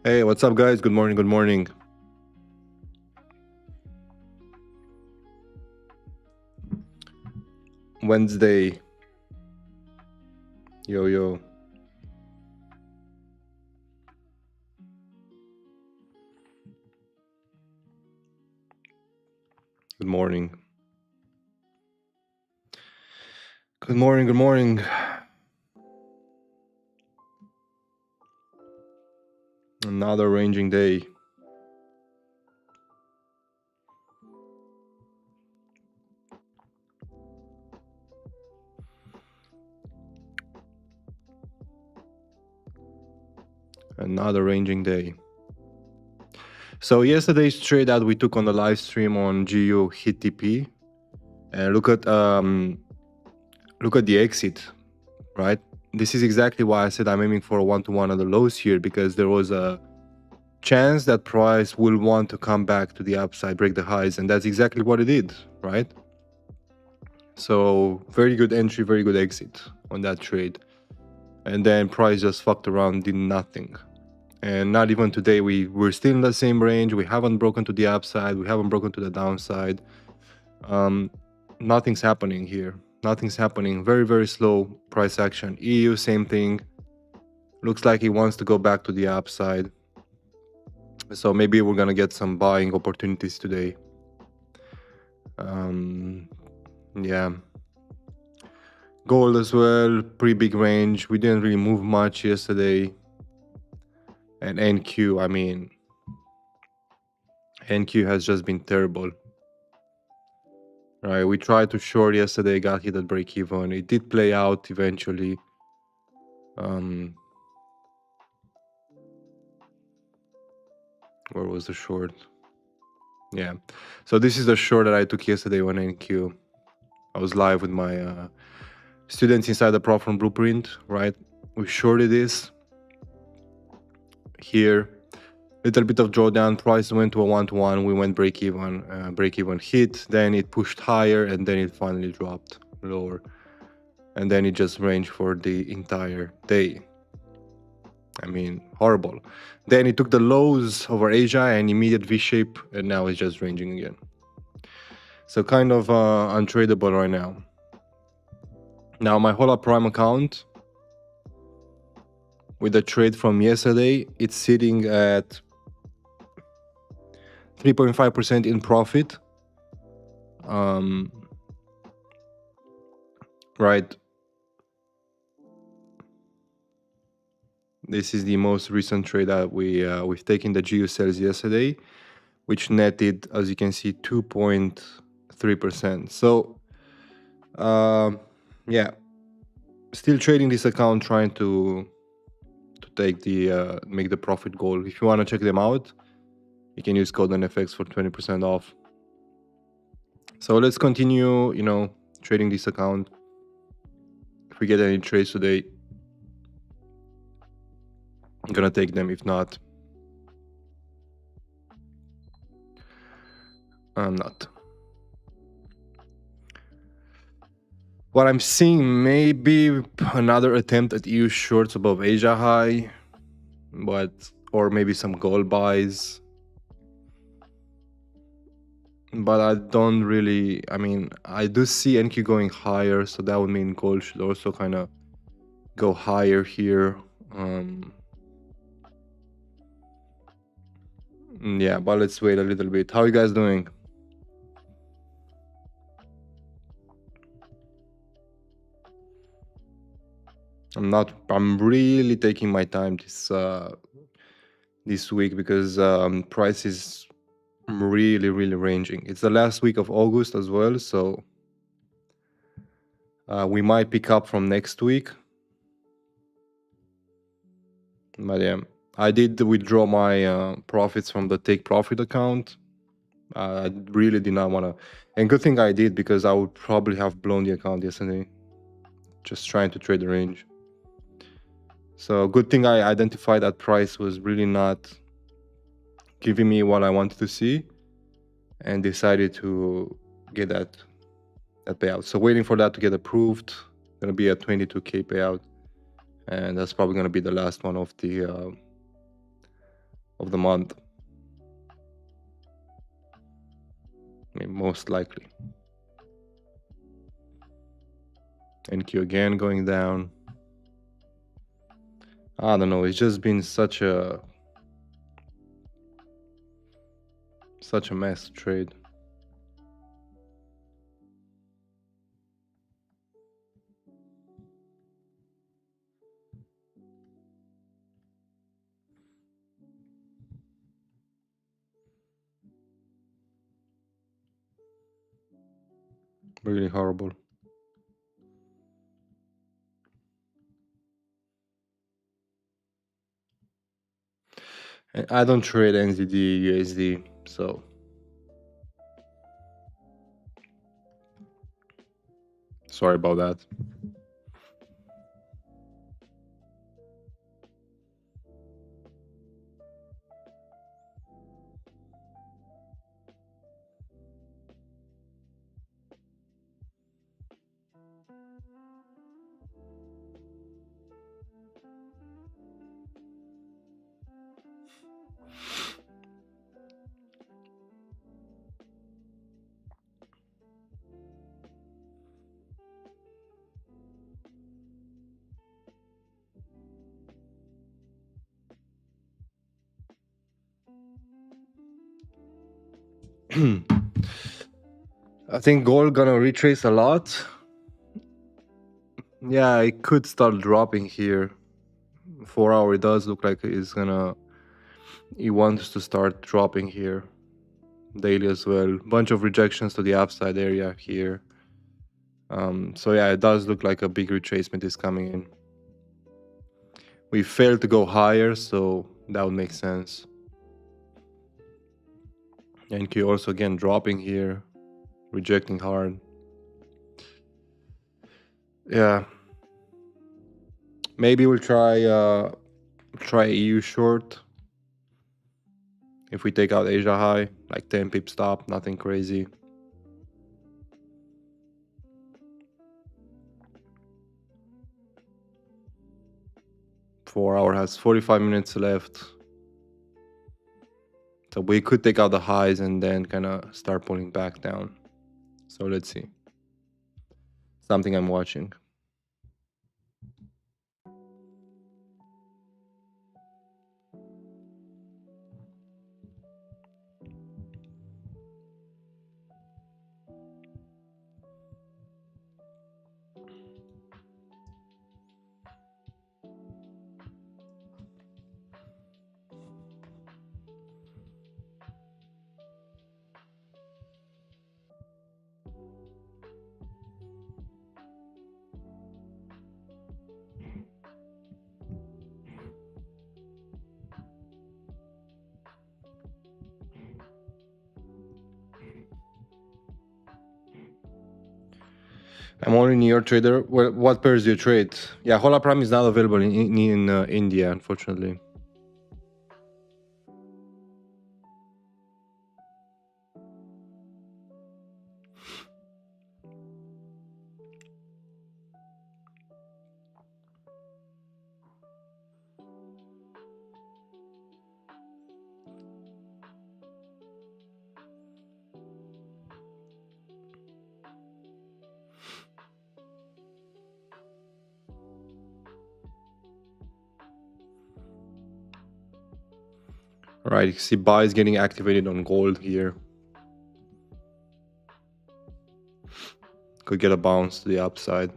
Hey, what's up, guys? Good morning. Good morning. Wednesday. Yo, yo. Good morning. Good morning. Good morning. Another ranging day. Another ranging day. So yesterday's trade that we took on the live stream on GU hit TP, and look at the exit, right? This is exactly why I said I'm aiming for a 1-to-1 on the lows here, because there was a chance that price will want to come back to the upside, break the highs, and that's exactly what it did, right? So very good entry, very good exit on that trade. And then price just fucked around, did nothing. And not even today, we're still in the same range. We haven't broken to the upside. We haven't broken to the downside. Nothing's happening here. Nothing's happening. Very, very slow price action. EU, same thing. Looks like he wants to go back to the upside. So maybe we're going to get some buying opportunities today. Yeah. Gold as well, pretty big range. We didn't really move much yesterday. And NQ, I mean, NQ has just been terrible. Right, we tried to short yesterday, got hit at break even. It did play out eventually. Where was the short? Yeah. So this is the short that I took yesterday on NQ. I was live with my students inside the Prop from Blueprint, right? We shorted this here. Little bit of drawdown, price went to a 1-to-1, we went break even hit, then it pushed higher, and then it finally dropped lower. And then it just ranged for the entire day. I mean, horrible. Then it took the lows over Asia and immediate V-shape, and now it's just ranging again. So kind of untradeable right now. Now my Hola Prime account, with the trade from yesterday, it's sitting at 3.5% in profit. Right. This is the most recent trade that we've taken the GU sales yesterday, which netted, as you can see, 2.3%. So, yeah, still trading this account, trying to take the make the profit goal. If you want to check them out, you can use code NFX for 20% off. So let's continue, trading this account. If we get any trades today, I'm gonna take them. If not, I'm not. What I'm seeing, maybe another attempt at EU shorts above Asia high, or maybe some gold buys. But I don't really, I do see NQ going higher, so that would mean gold should also kind of go higher here. Yeah, but let's wait a little bit. How are you guys doing? I'm really taking my time this week, because price is really ranging. It's the last week of August as well, so we might pick up from next week. But yeah, I did withdraw my profits from the take profit account. I really did not want to, and good thing I did, because I would probably have blown the account yesterday just trying to trade the range. So good thing I identified that price was really not giving me what I wanted to see, and decided to get that payout. So waiting for that to get approved. Gonna be a 22K payout, and that's probably gonna be the last one of the of the month. I mean, most likely. NQ again going down. I don't know. It's just been such a mess trade. Really horrible. And I don't trade NZD, USD, so sorry about that. I think gold gonna retrace a lot. Yeah, it could start dropping here. 4 hour, it does look like it's gonna. It wants to start dropping here. Daily as well. Bunch of rejections to the upside area here. So yeah, it does look like a big retracement is coming in. We failed to go higher, so that would make sense. NQ also again dropping here, rejecting hard. Yeah, maybe we'll try EU short. If we take out Asia high, like 10 pip stop, nothing crazy. Four hour has 45 minutes left. So we could take out the highs and then kind of start pulling back down. So let's see. Something I'm watching. I'm only New York trader. Well, what pairs do you trade? Yeah, Hola Prime is not available in India, unfortunately. All right, you see buys getting activated on gold here. Could get a bounce to the upside.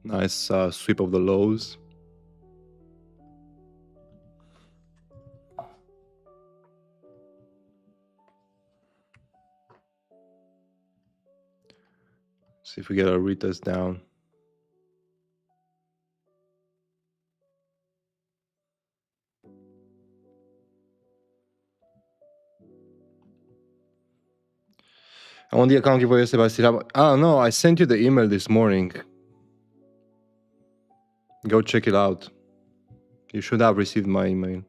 Nice sweep of the lows. See if we get a retest down. I want the account giveaway, Sebastian. Oh no, I sent you the email this morning. Go check it out. You should have received my email.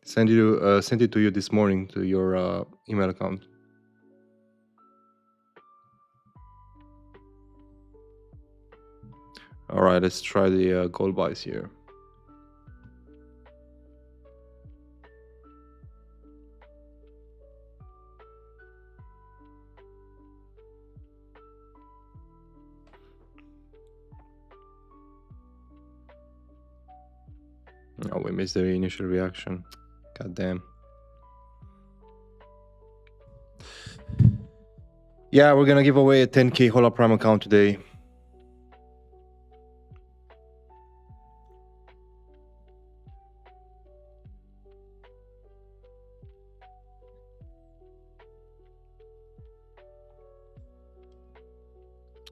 Sent it to you this morning to your email account. All right, let's try the gold buys here. Oh, we missed the initial reaction. God damn. Yeah, we're gonna give away a 10K Hola Prime account today.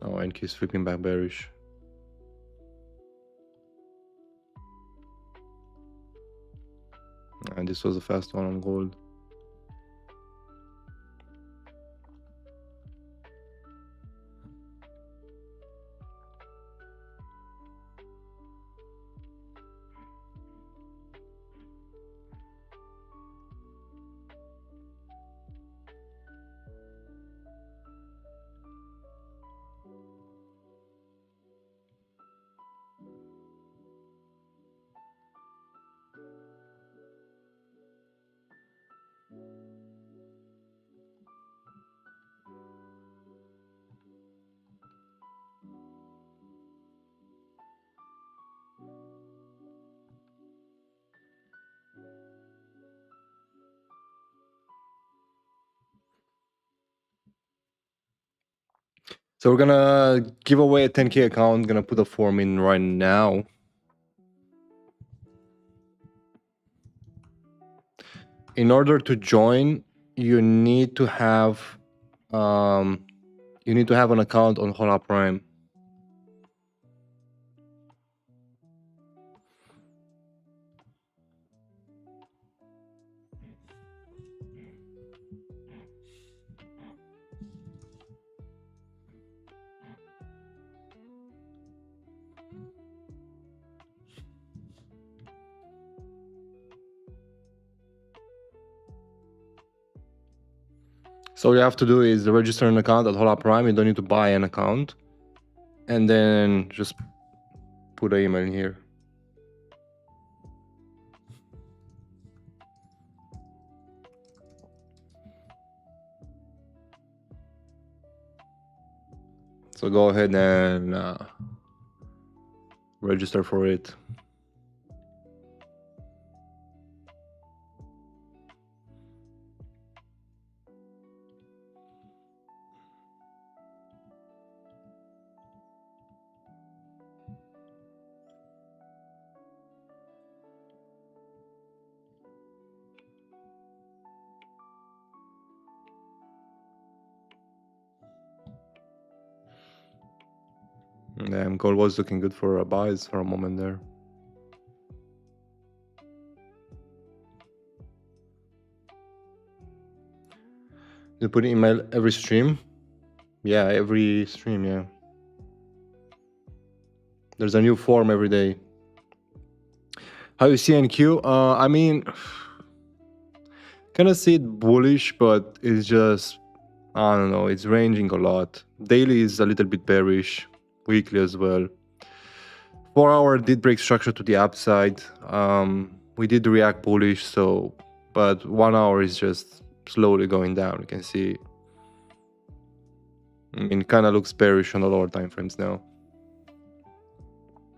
Oh, NQ is flipping back bearish. And this was a fast one on gold. So we're gonna give away a 10K account. Gonna put a form in right now. In order to join, you need to have an account on Hola Prime. So all you have to do is register an account at Hola Prime. You don't need to buy an account, and then just put an email in here. So go ahead and register for it. Damn, gold was looking good for buys for a moment there. You put email every stream? Yeah, every stream, yeah. There's a new form every day. How you see NQ? I mean, kind of see it bullish, but it's just, I don't know, it's ranging a lot. Daily is a little bit bearish, weekly as well. 4 hour did break structure to the upside. We did react bullish, so, but 1 hour is just slowly going down. You can see, I mean, it kind of looks bearish on the lower time frames now.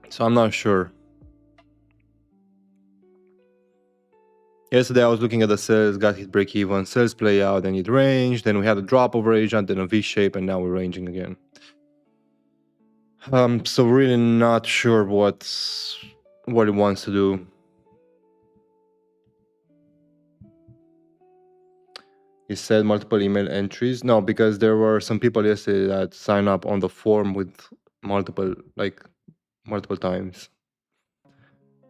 So I'm not sure. Yesterday I was looking at the sales, got hit break even, sales play out, then it ranged, then we had a drop over Asia, then a V shape, and now we're ranging again. So really not sure what it wants to do. He said multiple email entries. No, because there were some people yesterday that signed up on the form with multiple times.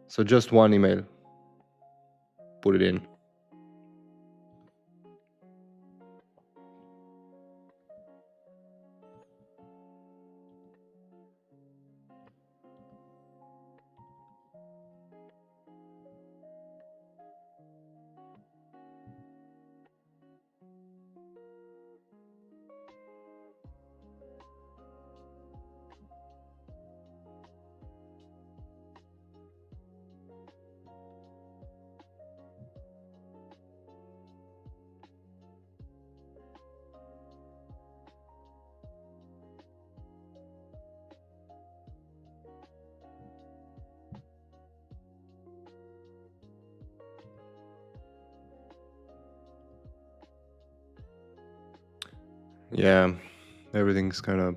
So just one email. Put it in. Yeah, everything's kind of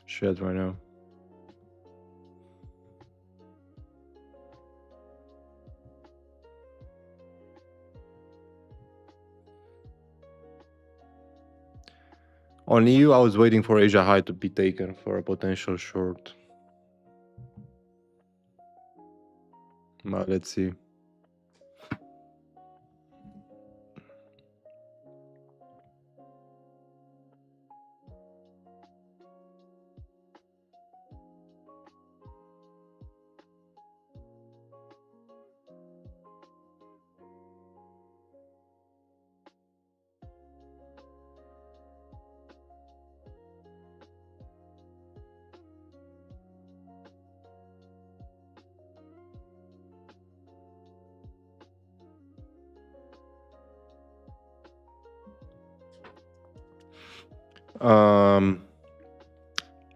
shit right now. On EU, I was waiting for Asia high to be taken for a potential short. But let's see.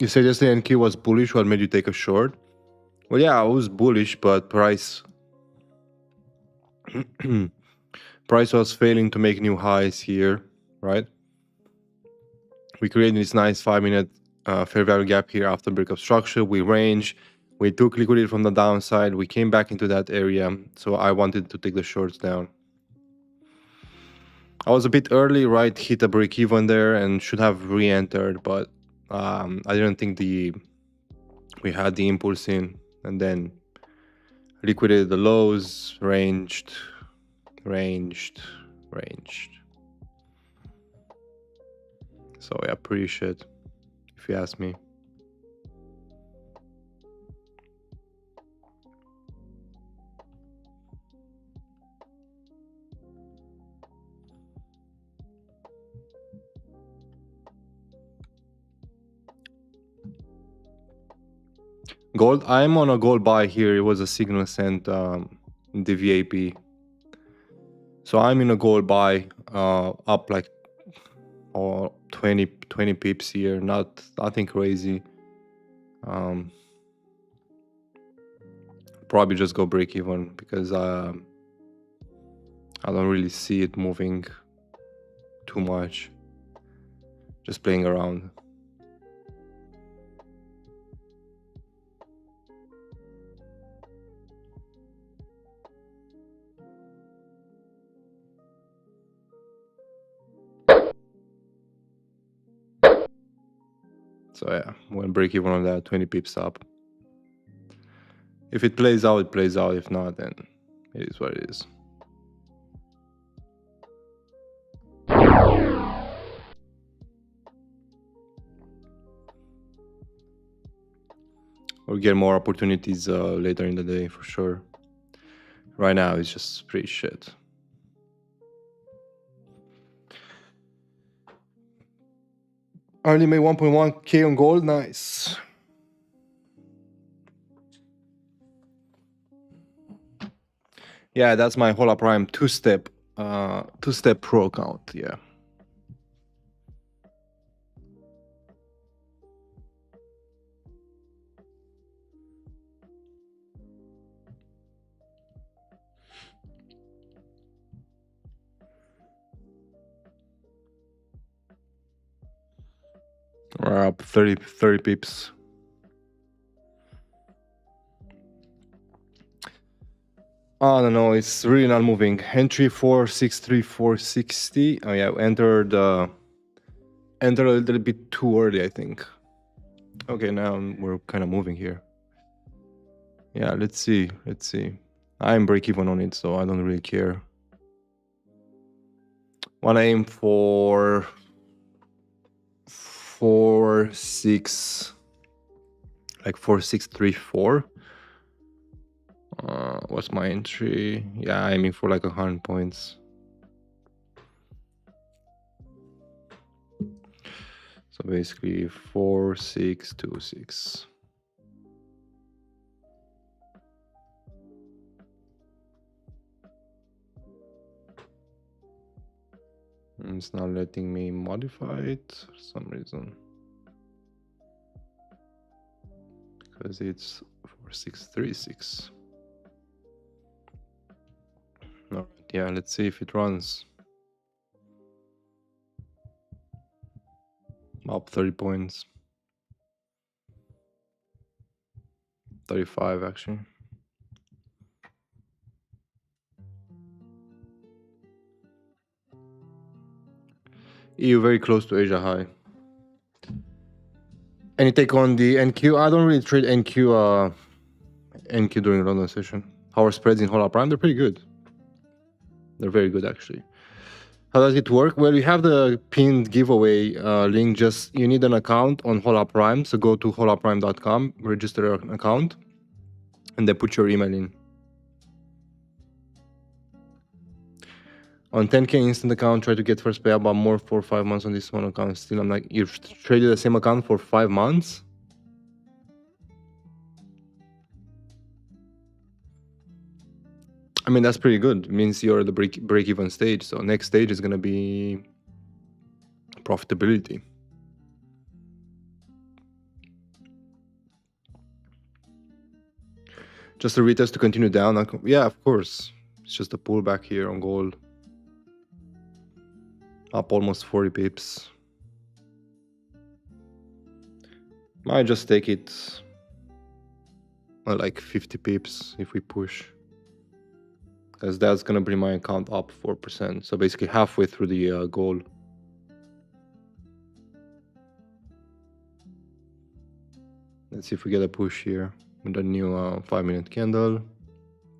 You said yesterday NQ was bullish. What made you take a short? Well, yeah, I was bullish, but price price was failing to make new highs here, right? We created this nice 5-minute fair value gap here after breakup structure. We range, we took liquidity from the downside. We came back into that area, so I wanted to take the shorts down. I was a bit early, right? Hit a break even there and should have re-entered, but I didn't think we had the impulse in, and then liquidated the lows, ranged. So yeah, pretty shit, if you ask me. Gold, I'm on a gold buy here. It was a signal sent in the VAP. So I'm in a gold buy, up like 20 pips here. Nothing crazy. Probably just go break even because I don't really see it moving too much. Just playing around. So yeah, we'll break even on that, 20 pips up. If it plays out, it plays out. If not, then it is what it is. We'll get more opportunities later in the day for sure. Right now, it's just pretty shit. Early made 1.1k on gold, nice. Yeah, that's my Hola Prime two-step pro account, yeah. We're up 30 pips. I don't know, it's really not moving. Entry 463,460. Oh yeah, entered a little bit too early, I think. Okay, now we're kind of moving here. Yeah, let's see. I'm break even on it, so I don't really care. Wanna aim for 4634. What's my entry? Yeah, aiming for like 100 points. So basically 4626. It's not letting me modify it for some reason. Because it's 4636. Alright, yeah, let's see if it runs. Up 30 points. 35 actually. EU very close to Asia high. Any take on the NQ? I don't really trade NQ during London session. How are spreads in Hola Prime? They're pretty good. They're very good actually. How does it work? Well, you have the pinned giveaway link. Just you need an account on Hola Prime. So go to holaprime.com, register an account, and then put your email in. On 10K instant account, try to get first pay about more for 5 months on this one account. Still, I'm like, you've traded the same account for 5 months? I mean, that's pretty good. It means you're at the break-even stage. So next stage is going to be profitability. Just a retest to continue down. Yeah, of course. It's just a pullback here on gold. Up almost 40 pips. Might just take it like 50 pips if we push. Because that's going to bring my account up 4%. So basically halfway through the goal. Let's see if we get a push here with a new 5-minute candle.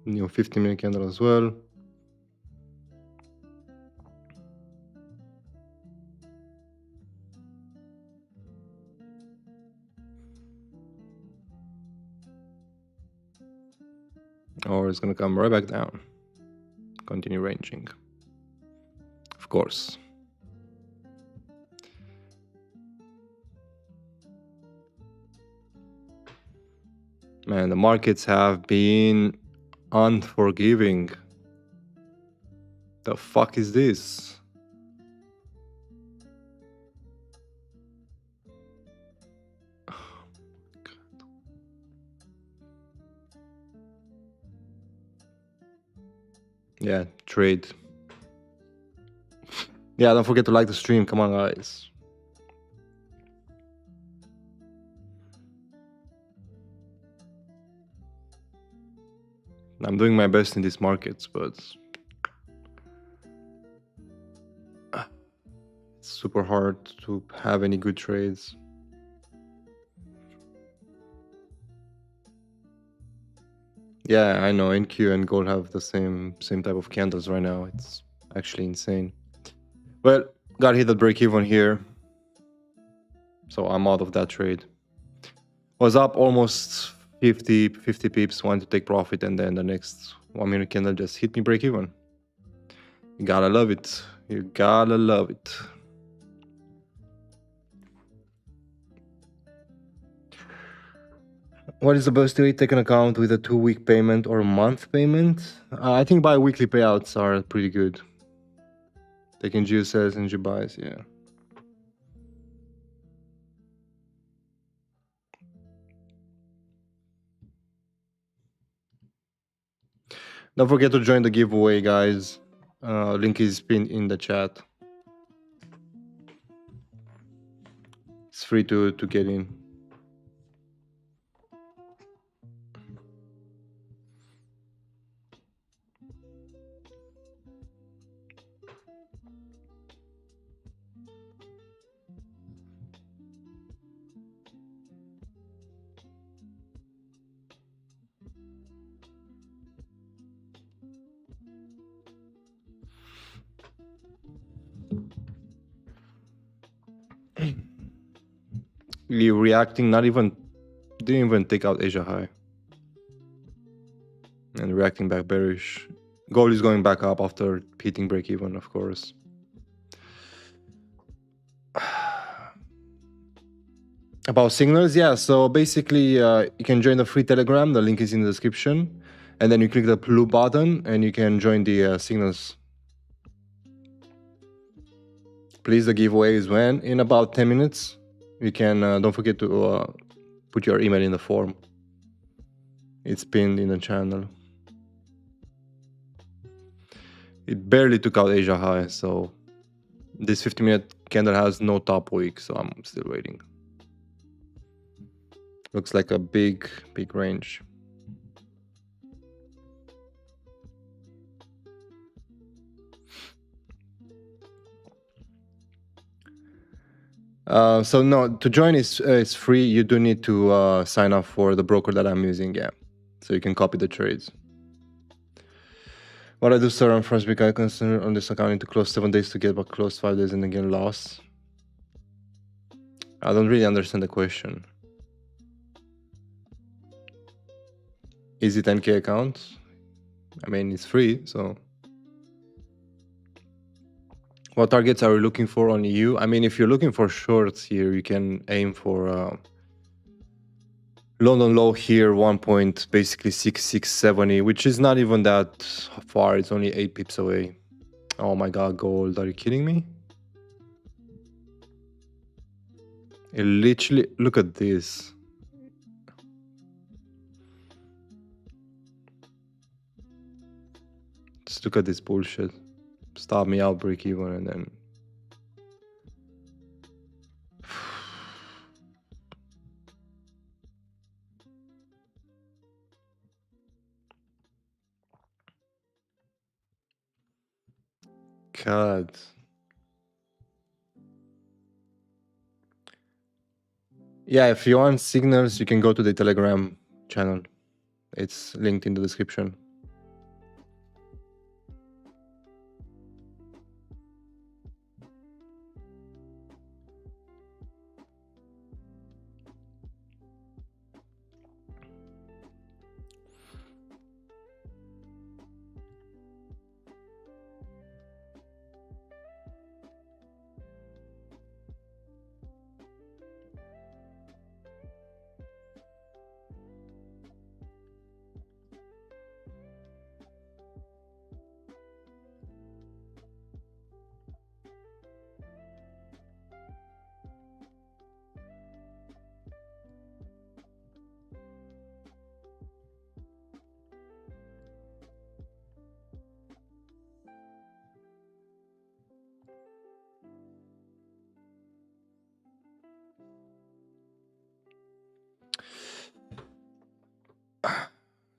New 50-minute candle as well. Or it's going to come right back down. Continue ranging. Of course. Man, the markets have been unforgiving. The fuck is this? Yeah, trade. Yeah, don't forget to like the stream. Come on, guys. I'm doing my best in these markets, but it's super hard to have any good trades. Yeah, I know NQ and gold have the same type of candles right now. It's actually insane. Well, got hit at break even here, so I'm out of that trade. Was up almost 50 pips, wanted to take profit, and then the next 1-minute candle just hit me break even. You gotta love it. You gotta love it. What is the best way to take an account with a 2-week payment or month payment? I think bi-weekly payouts are pretty good. Taking Geo sells and Geo buys, yeah. Don't forget to join the giveaway, guys. Link is pinned in the chat. It's free to get in. You reacting, didn't even take out Asia high. And reacting back bearish. Gold is going back up after hitting break even, of course. About signals, yeah. So basically, you can join the free Telegram. The link is in the description. And then you click the blue button and you can join the signals. Please, the giveaway is when? In about 10 minutes. You can, don't forget to put your email in the form. It's pinned in the channel. It barely took out Asia high, so this 50-minute candle has no top wick, so I'm still waiting. Looks like a big range. So no, to join is free. You do need to sign up for the broker that I'm using, yeah. So you can copy the trades. What I do, sir, on first week I consider on this account to close 7 days to get back close 5 days and again loss. I don't really understand the question. Is it 10K account? I mean, it's free, so. What targets are you looking for on EU? I mean, if you're looking for shorts here, you can aim for London low here, 1.6670, which is not even that far. It's only 8 pips away. Oh my god, gold. Are you kidding me? It literally, look at this. Just look at this bullshit. Stop me out, break even, and then. God. Yeah, if you want signals, you can go to the Telegram channel. It's linked in the description.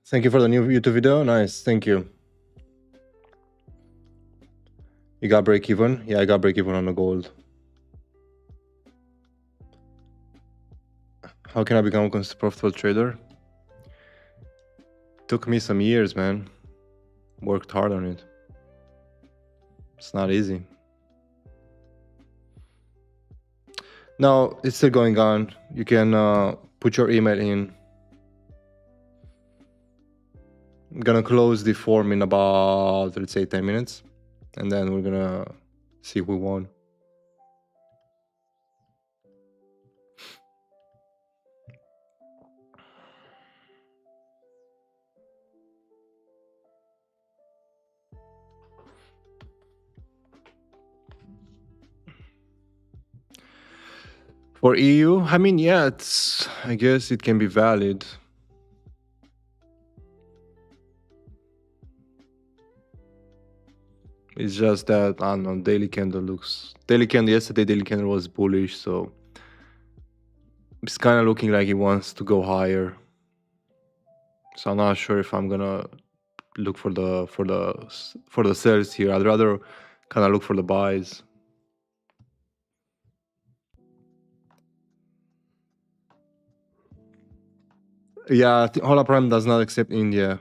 Thank you for the new YouTube video. Nice, thank you. You got break even? Yeah, I got break even on the gold. How can I become a profitable trader? Took me some years, man. Worked hard on it. It's not easy. Now, it's still going on. You can put your email in. I'm gonna close the form in about, let's say, 10 minutes. And then we're gonna see who won. For EU, I mean, yeah, I guess it can be valid. It's just that, I don't know, daily candle yesterday, daily candle was bullish, so it's kind of looking like it wants to go higher. So I'm not sure if I'm gonna look for the sells here. I'd rather kind of look for the buys. Yeah, Hola Prime does not accept India.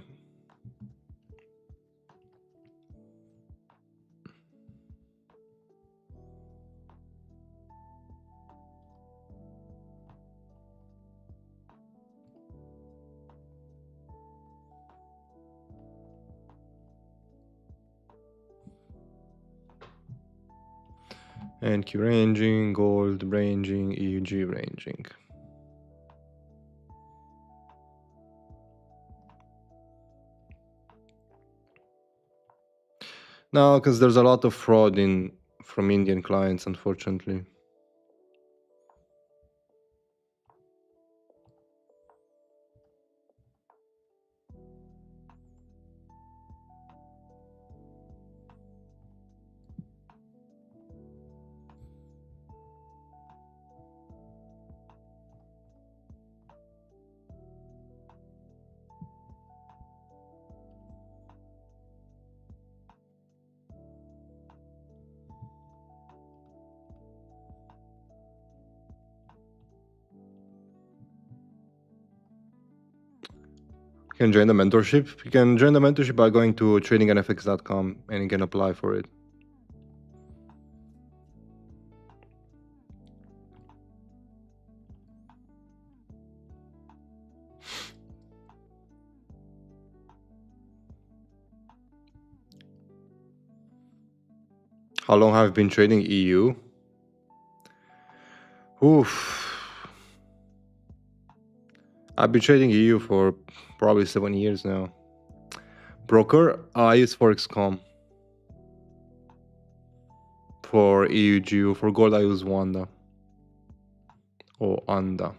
NQ ranging, gold ranging, EUG ranging. No, because there's a lot of fraud from Indian clients, unfortunately. You can join the mentorship. You can join the mentorship by going to tradingnfx.com and you can apply for it. How long have you been trading EU? Oof. I've been trading EU for probably 7 years now. Broker, I use Forex.com. For EUGU, for gold, I use Wanda. Or Anda.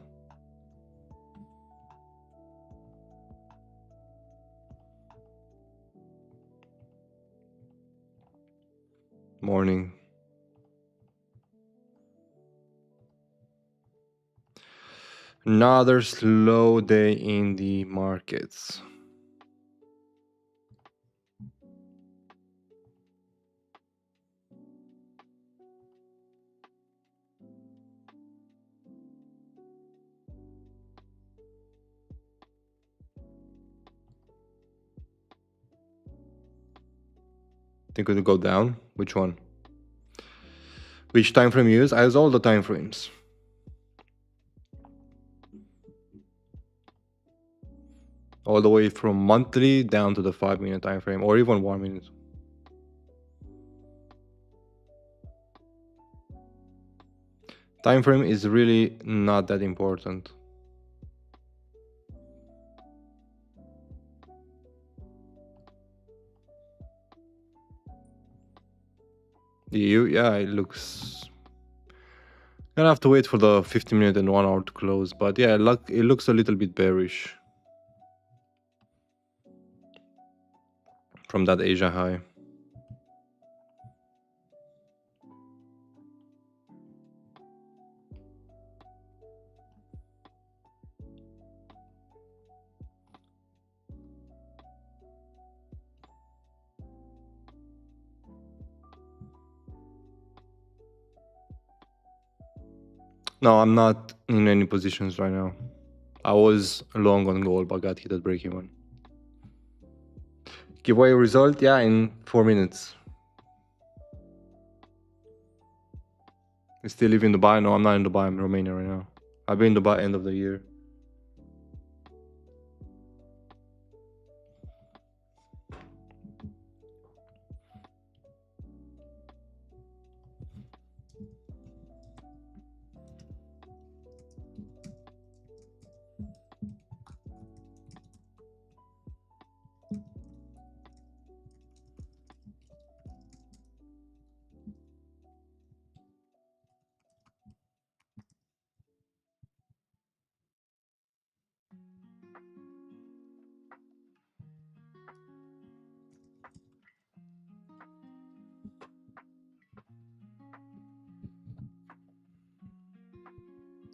Morning. Another slow day in the markets. Think it will go down? Which one? Which time frame you use? I use all the time frames. All the way from monthly down to the 5-minute time frame, or even 1 minute. Time frame is really not that important. EU, yeah, it looks. Gonna have to wait for the 50-minute and 1 hour to close, but yeah, it looks a little bit bearish from that Asia high. No, I'm not in any positions right now. I was long on gold, but got hit at break even. Giveaway result, yeah, in 4 minutes. You still live in Dubai? No, I'm not in Dubai. I'm in Romania right now. I'll be in Dubai end of the year.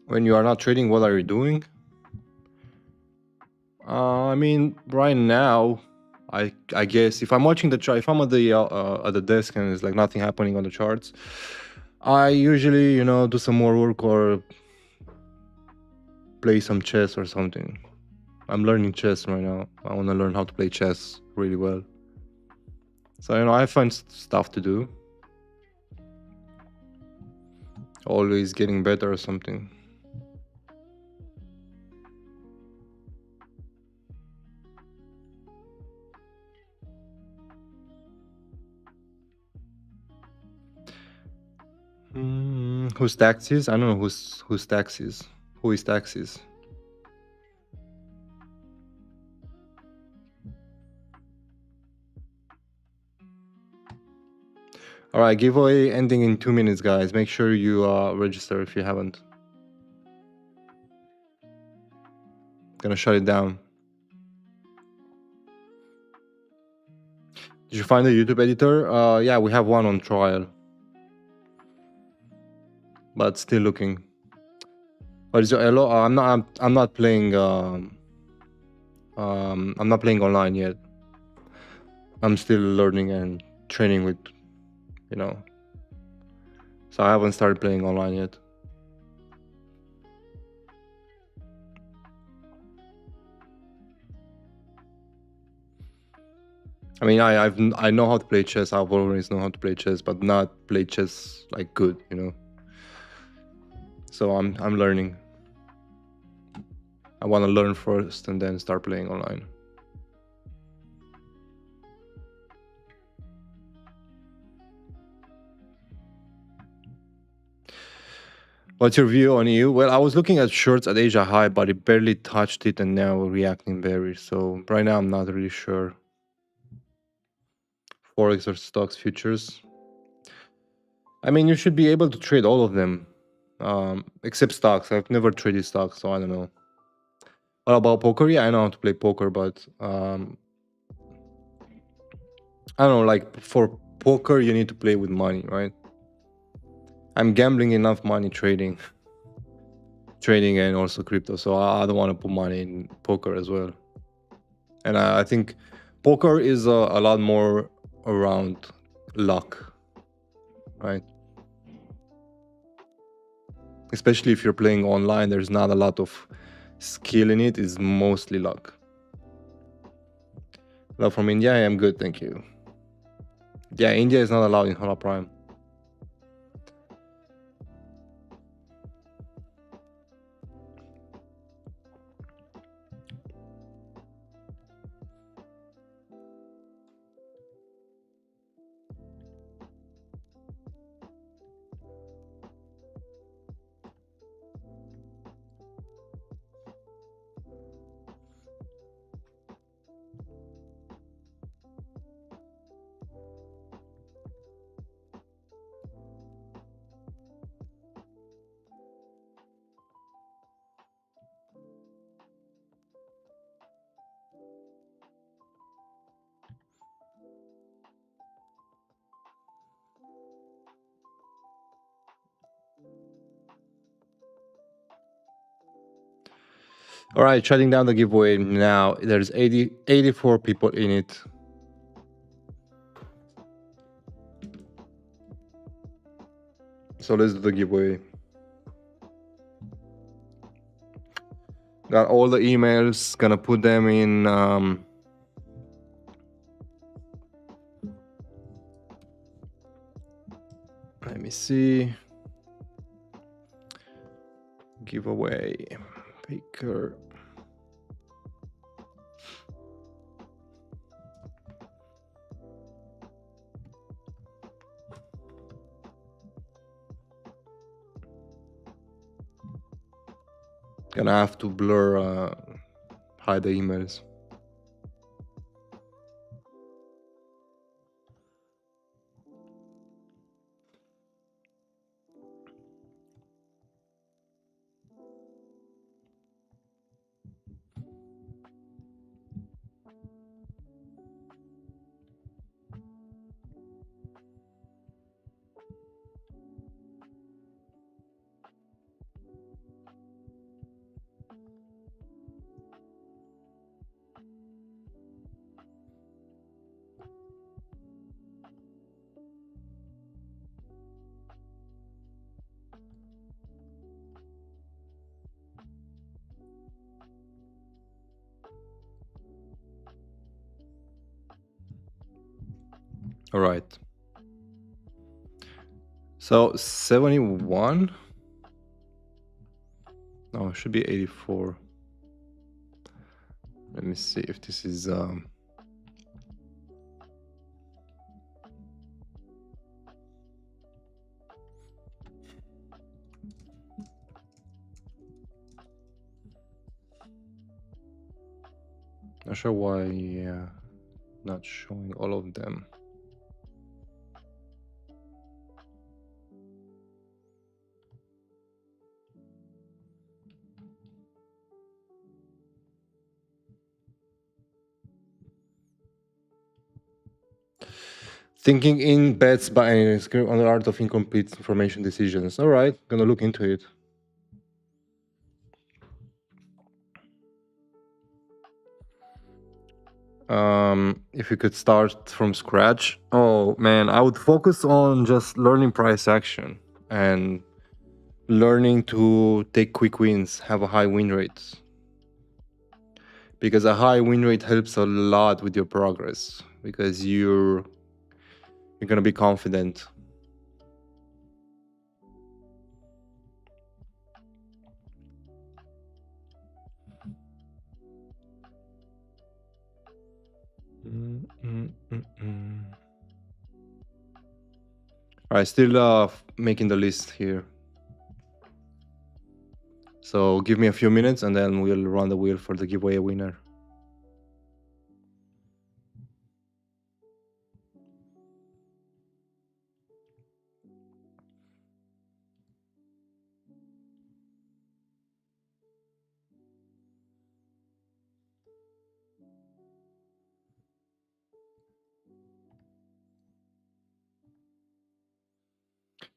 When you are not trading, what are you doing? I mean, right now, I guess if I'm watching the chart, if I'm at the desk and there's like nothing happening on the charts, I usually do some more work or play some chess or something. I'm learning chess right now. I want to learn how to play chess really well. So I find stuff to do. Always getting better or something. Who's taxes? I don't know who's taxes. Who is taxes? All right, giveaway ending in 2 minutes, guys. Make sure you register if you haven't. Gonna shut it down. Did you find a YouTube editor? Yeah, we have one on trial, but still looking. What is your elo? I'm not playing. I'm not playing online yet. I'm still learning and training with, So I haven't started playing online yet. I mean, I know how to play chess. I've always known how to play chess, but not play chess like good, you know. So I'm learning. I want to learn first and then start playing online. What's your view on EU? Well, I was looking at shorts at Asia High, but it barely touched it and now reacting bearish. So right now I'm not really sure. Forex or stocks futures. I mean, you should be able to trade all of them, except stocks. I've never traded stocks, so I don't know. What about poker? Yeah, I know how to play poker, but I don't know. Like for poker, you need to play with money, right? I'm gambling enough money trading and also crypto, so I don't want to put money in poker as well. And I think poker is a lot more around luck, right? Especially if you're playing online, there's not a lot of skill in it. It's mostly luck. Love from India. I am good, thank you. Yeah, India is not allowed in Hala Prime. All right, shutting down the giveaway now. There's 84 people in it. So let's do the giveaway. Got all the emails, gonna put them in let me see. Giveaway Baker. Gonna have to blur hide the emails. All right. So 71. No, it should be 84. Let me see if this is not sure why not showing all of them. Thinking in bets by on the art of incomplete information decisions. All right, gonna look into it. If you could start from scratch, oh man, I would focus on just learning price action and learning to take quick wins, have a high win rate, because a high win rate helps a lot with your progress. because you're gonna be confident. All right, still making the list here. So give me a few minutes and then we'll run the wheel for the giveaway winner.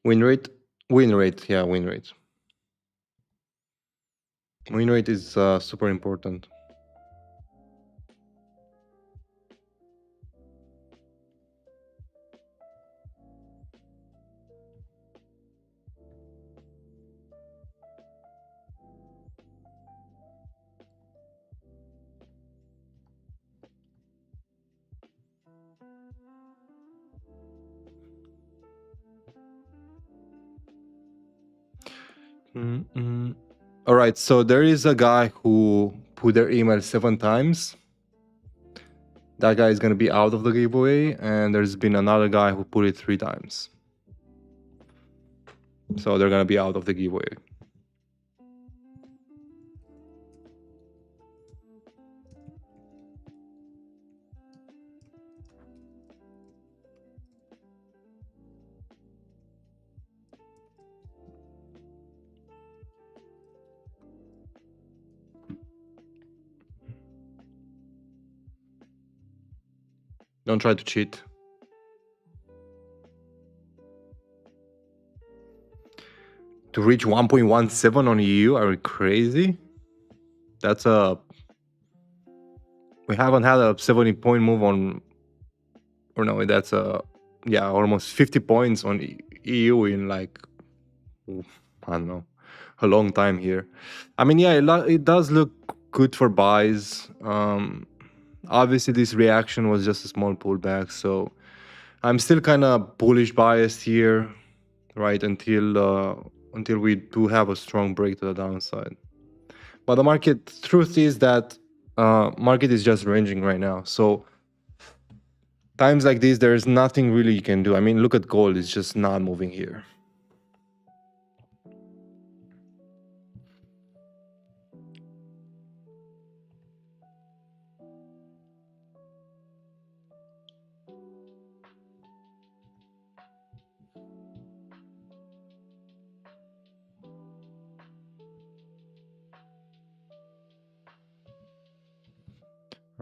Win rate? Win rate, yeah, win rate. Win rate is super important. All right, so there is a guy who put their email 7 times. That guy is going to be out of the giveaway, and there's been another guy who put it 3 times. So they're going to be out of the giveaway. Don't try to cheat. To reach 1.17 on EU, are you crazy? That's a... We haven't had a 70-point move on... Or no, that's a... Yeah, almost 50 points on EU in like... I don't know, a long time here. I mean, yeah, it does look good for buys. Obviously, this reaction was just a small pullback, so I'm still kind of bullish biased here, right? Until we do have a strong break to the downside. But the market, truth is that market is just ranging right now. So times like this, there's nothing really you can do. I mean, look at gold; it's just not moving here.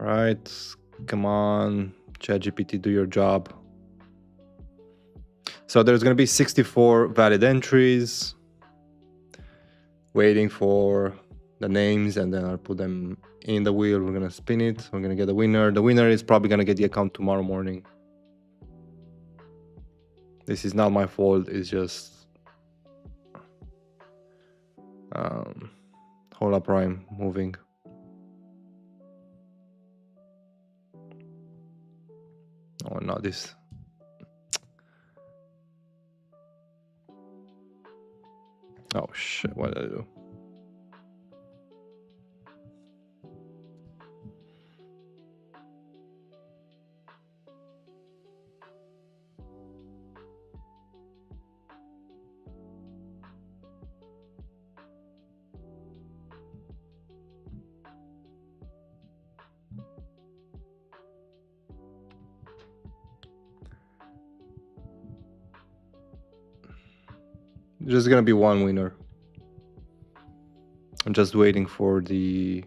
All right, come on, ChatGPT, do your job. So there's going to be 64 valid entries. Waiting for the names, and then I'll put them in the wheel. We're going to spin it. We're going to get the winner. The winner is probably going to get the account tomorrow morning. This is not my fault. It's just Hola Prime moving. Oh, not this. Oh shit, what did I do? There's gonna be one winner. I'm just waiting for the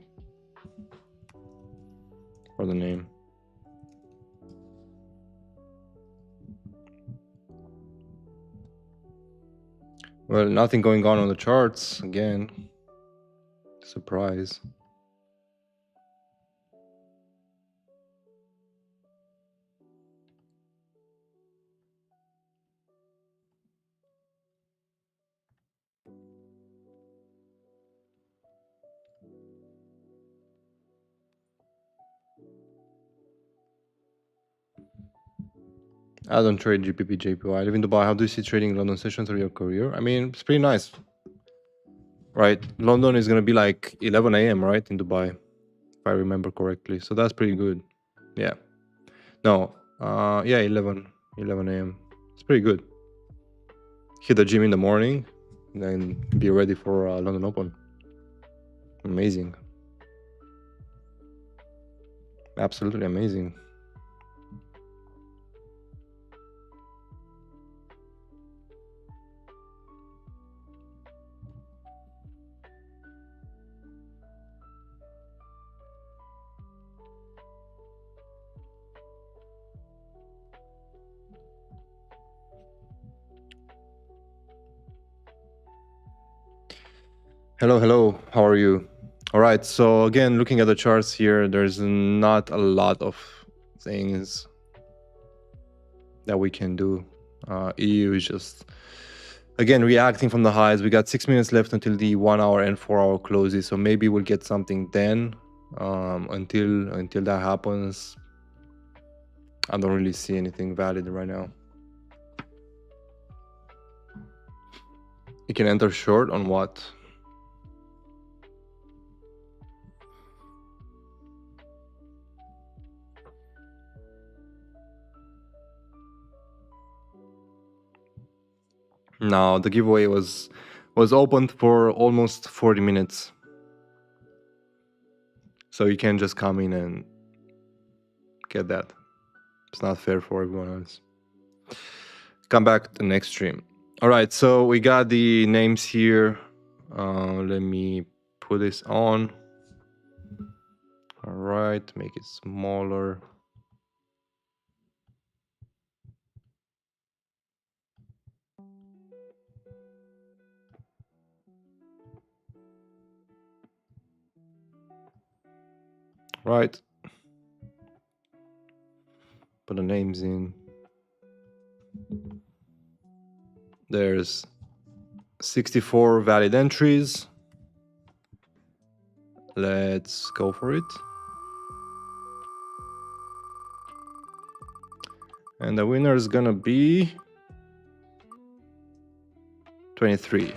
name. Well, nothing going on the charts again. Surprise. I don't trade GBP, JPY. I live in Dubai. How do you see trading London session through your career? I mean, it's pretty nice, right? London is gonna be like 11 a.m. right in Dubai, if I remember correctly. So that's pretty good. Yeah. No. Yeah, 11 a.m. It's pretty good. Hit the gym in the morning, and then be ready for London Open. Amazing. Absolutely amazing. Hello. How are you? All right. So again, looking at the charts here, there's not a lot of things that we can do. EU is just again reacting from the highs. We got 6 minutes left until the 1 hour and 4 hour closes. So maybe we'll get something then. Until that happens, I don't really see anything valid right now. You can enter short on what? No, the giveaway was opened for almost 40 minutes. So you can just come in and get that. It's not fair for everyone else. Come back to the next stream. All right, so we got the names here. Let me put this on. All right, make it smaller. Right. Put the names in. There's 64 valid entries. Let's go for it. And the winner is gonna be 23.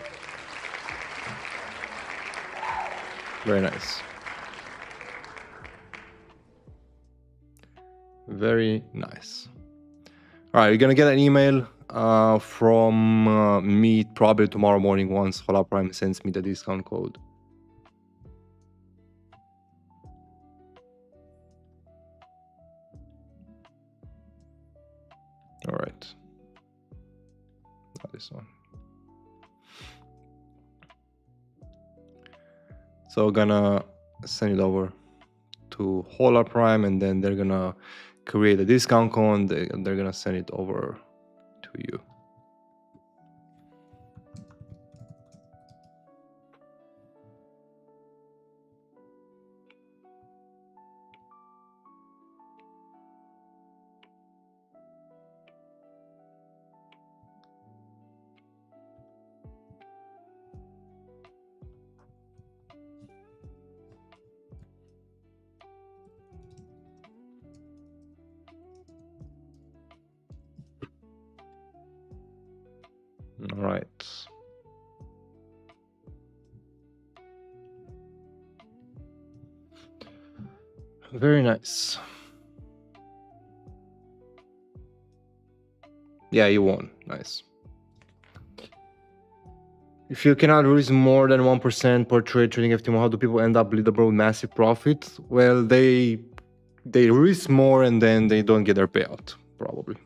Very nice. Very nice. All right, you're gonna get an email from me probably tomorrow morning once Hola Prime sends me the discount code. All right. Not this one. So gonna send it over to Hola Prime, and then they're gonna create a discount code and they're gonna send it over to you. All right. Very nice. Yeah, you won. Nice. If you cannot lose more than 1% per trade trading FTMO, how do people end up leaderboard with massive profit? Well, they risk more and then they don't get their payout, probably.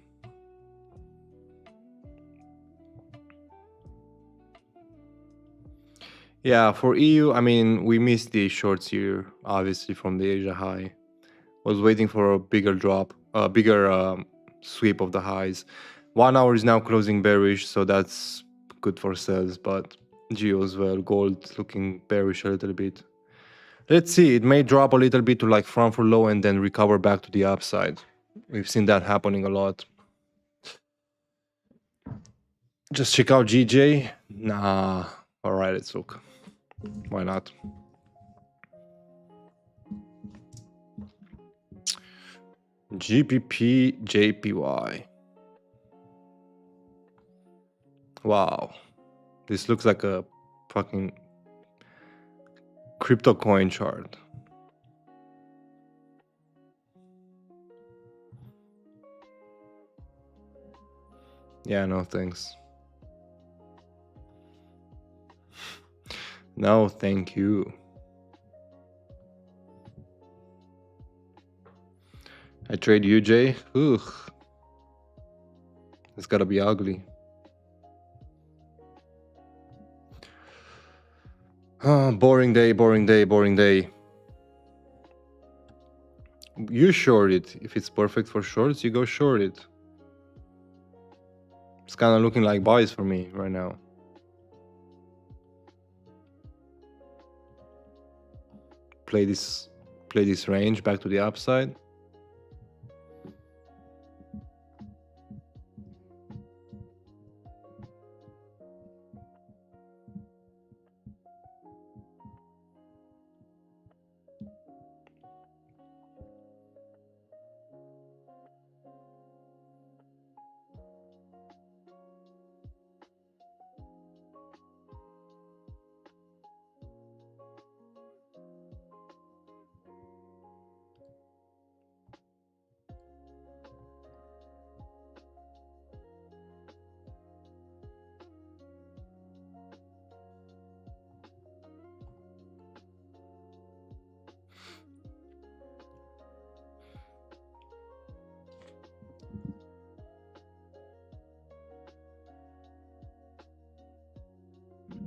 Yeah, for EU, I mean, we missed the shorts here, obviously, from the Asia high. Was waiting for a bigger drop, a bigger sweep of the highs. 1 hour is now closing bearish, so that's good for sales, but Geo as well, gold looking bearish a little bit. Let's see, it may drop a little bit to like Frankfurt low and then recover back to the upside. We've seen that happening a lot. Just check out GJ. Nah, all right, let's look. Why not? GBP, JPY. Wow. This looks like a fucking crypto coin chart. Yeah, no thanks. No, thank you. I trade UJ. Ugh. It's gotta be ugly. Boring day, boring day, boring day. You short it. If it's perfect for shorts, you go short it. It's kind of looking like buys for me right now. Play this range back to the upside.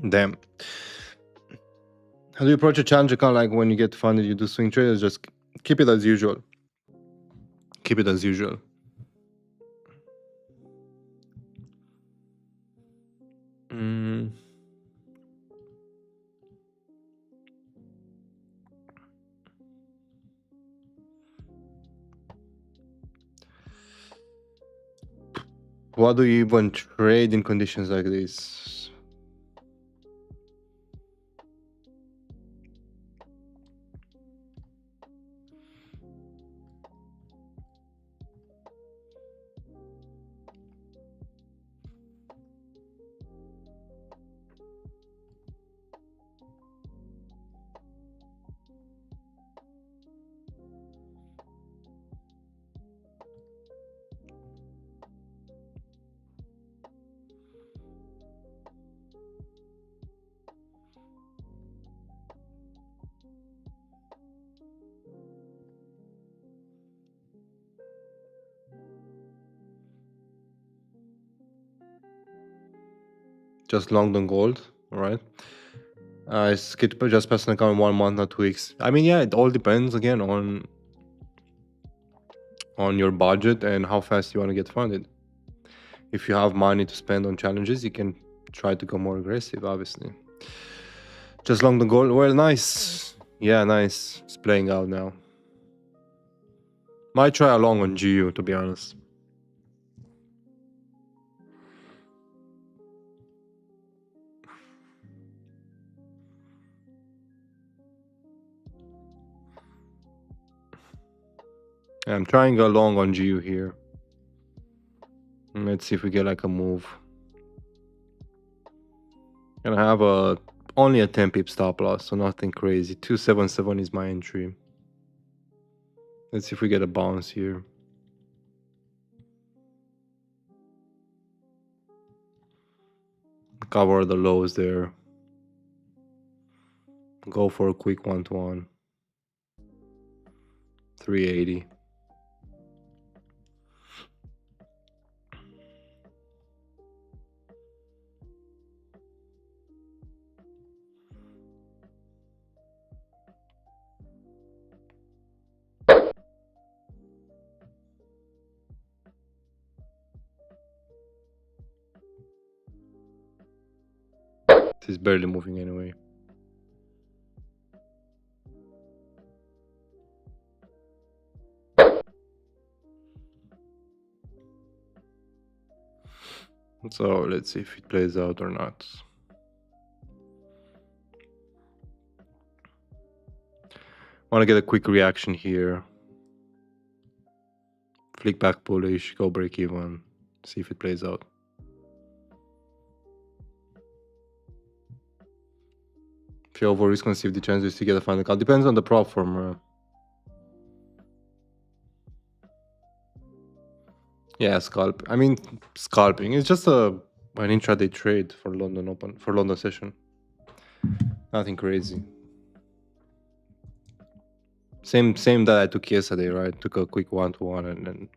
Damn. How do you approach a challenge account? Like when you get funded, you do swing trades, just keep it as usual. Keep it as usual. What do you even trade in conditions like this? Just long on gold, all right? It's just passing account 1 month, not 2 weeks. I mean, yeah, it all depends again on your budget and how fast you want to get funded. If you have money to spend on challenges, you can try to go more aggressive, obviously. Just long the gold. Well, nice. Yeah, nice. It's playing out now. Might try a long on GU, to be honest. I'm trying a long on GU here. Let's see if we get like a move. Gonna have only a 10 pip stop loss, so nothing crazy. 277 is my entry. Let's see if we get a bounce here. Cover the lows there. Go for a quick 1-to-1. 380. It's barely moving anyway. So let's see if it plays out or not. Want to get a quick reaction here. Flick back bullish, go break even. See if it plays out. If you over risk on CFD, chance you still get a final call. Depends on the prop firm. Yeah, scalp. I mean, scalping. It's just an intraday trade for London Open, for London session. Nothing crazy. Same that I took yesterday, right? Took a quick 1-to-1 and then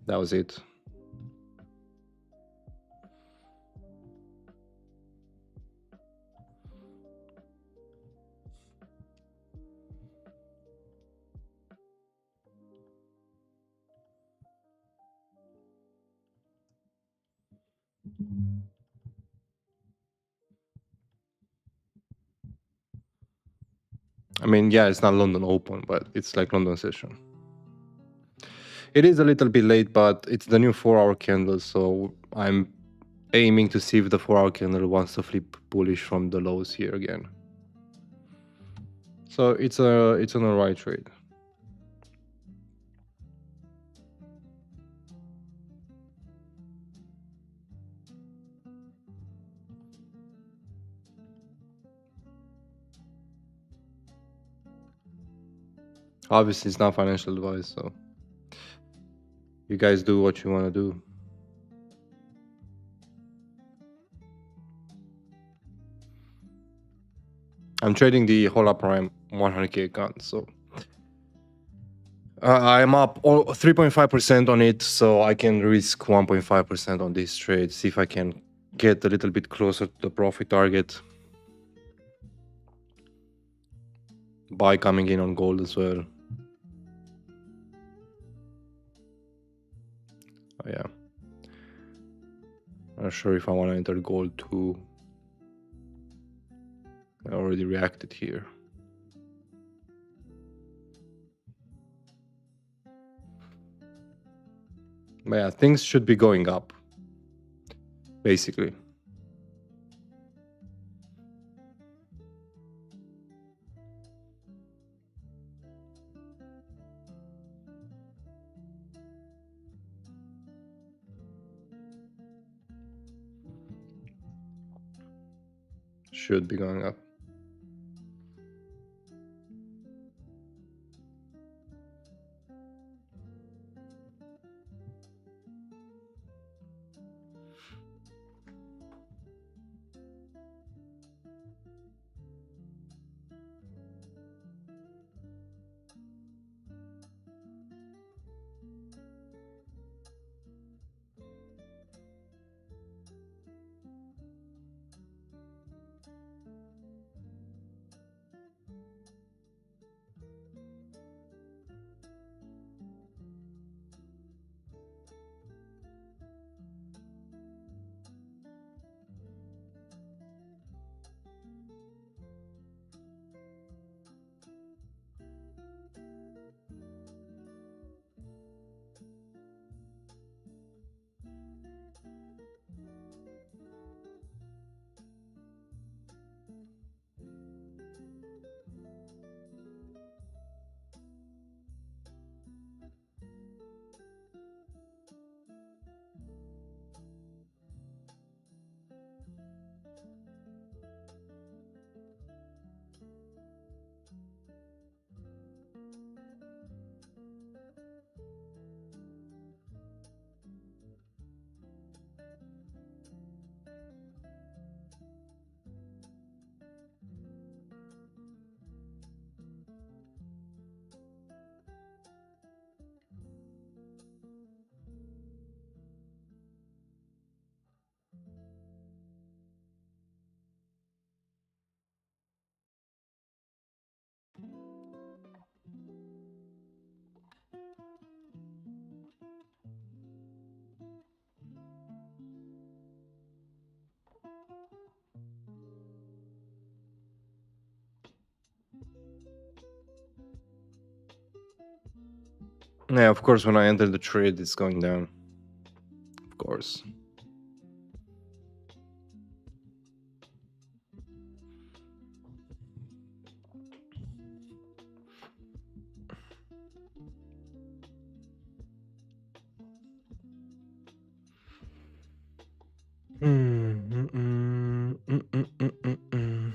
that was it. I mean, yeah, it's not London Open, but it's like London session. It is a little bit late, but it's the new 4-hour candle, so I'm aiming to see if the 4-hour candle wants to flip bullish from the lows here again. So it's an alright trade. Obviously, it's not financial advice, so you guys do what you want to do. I'm trading the Hola Prime 100k account, so I'm up 3.5% on it, so I can risk 1.5% on this trade, see if I can get a little bit closer to the profit target. Buy coming in on gold as well. Oh, yeah. Not sure if I want to enter gold too. I already reacted here. But yeah, things should be going up, basically. Should be going up. Yeah, of course, when I enter the trade, it's going down. Of course. Mm, mm, mm, mm, mm, mm, mm, mm.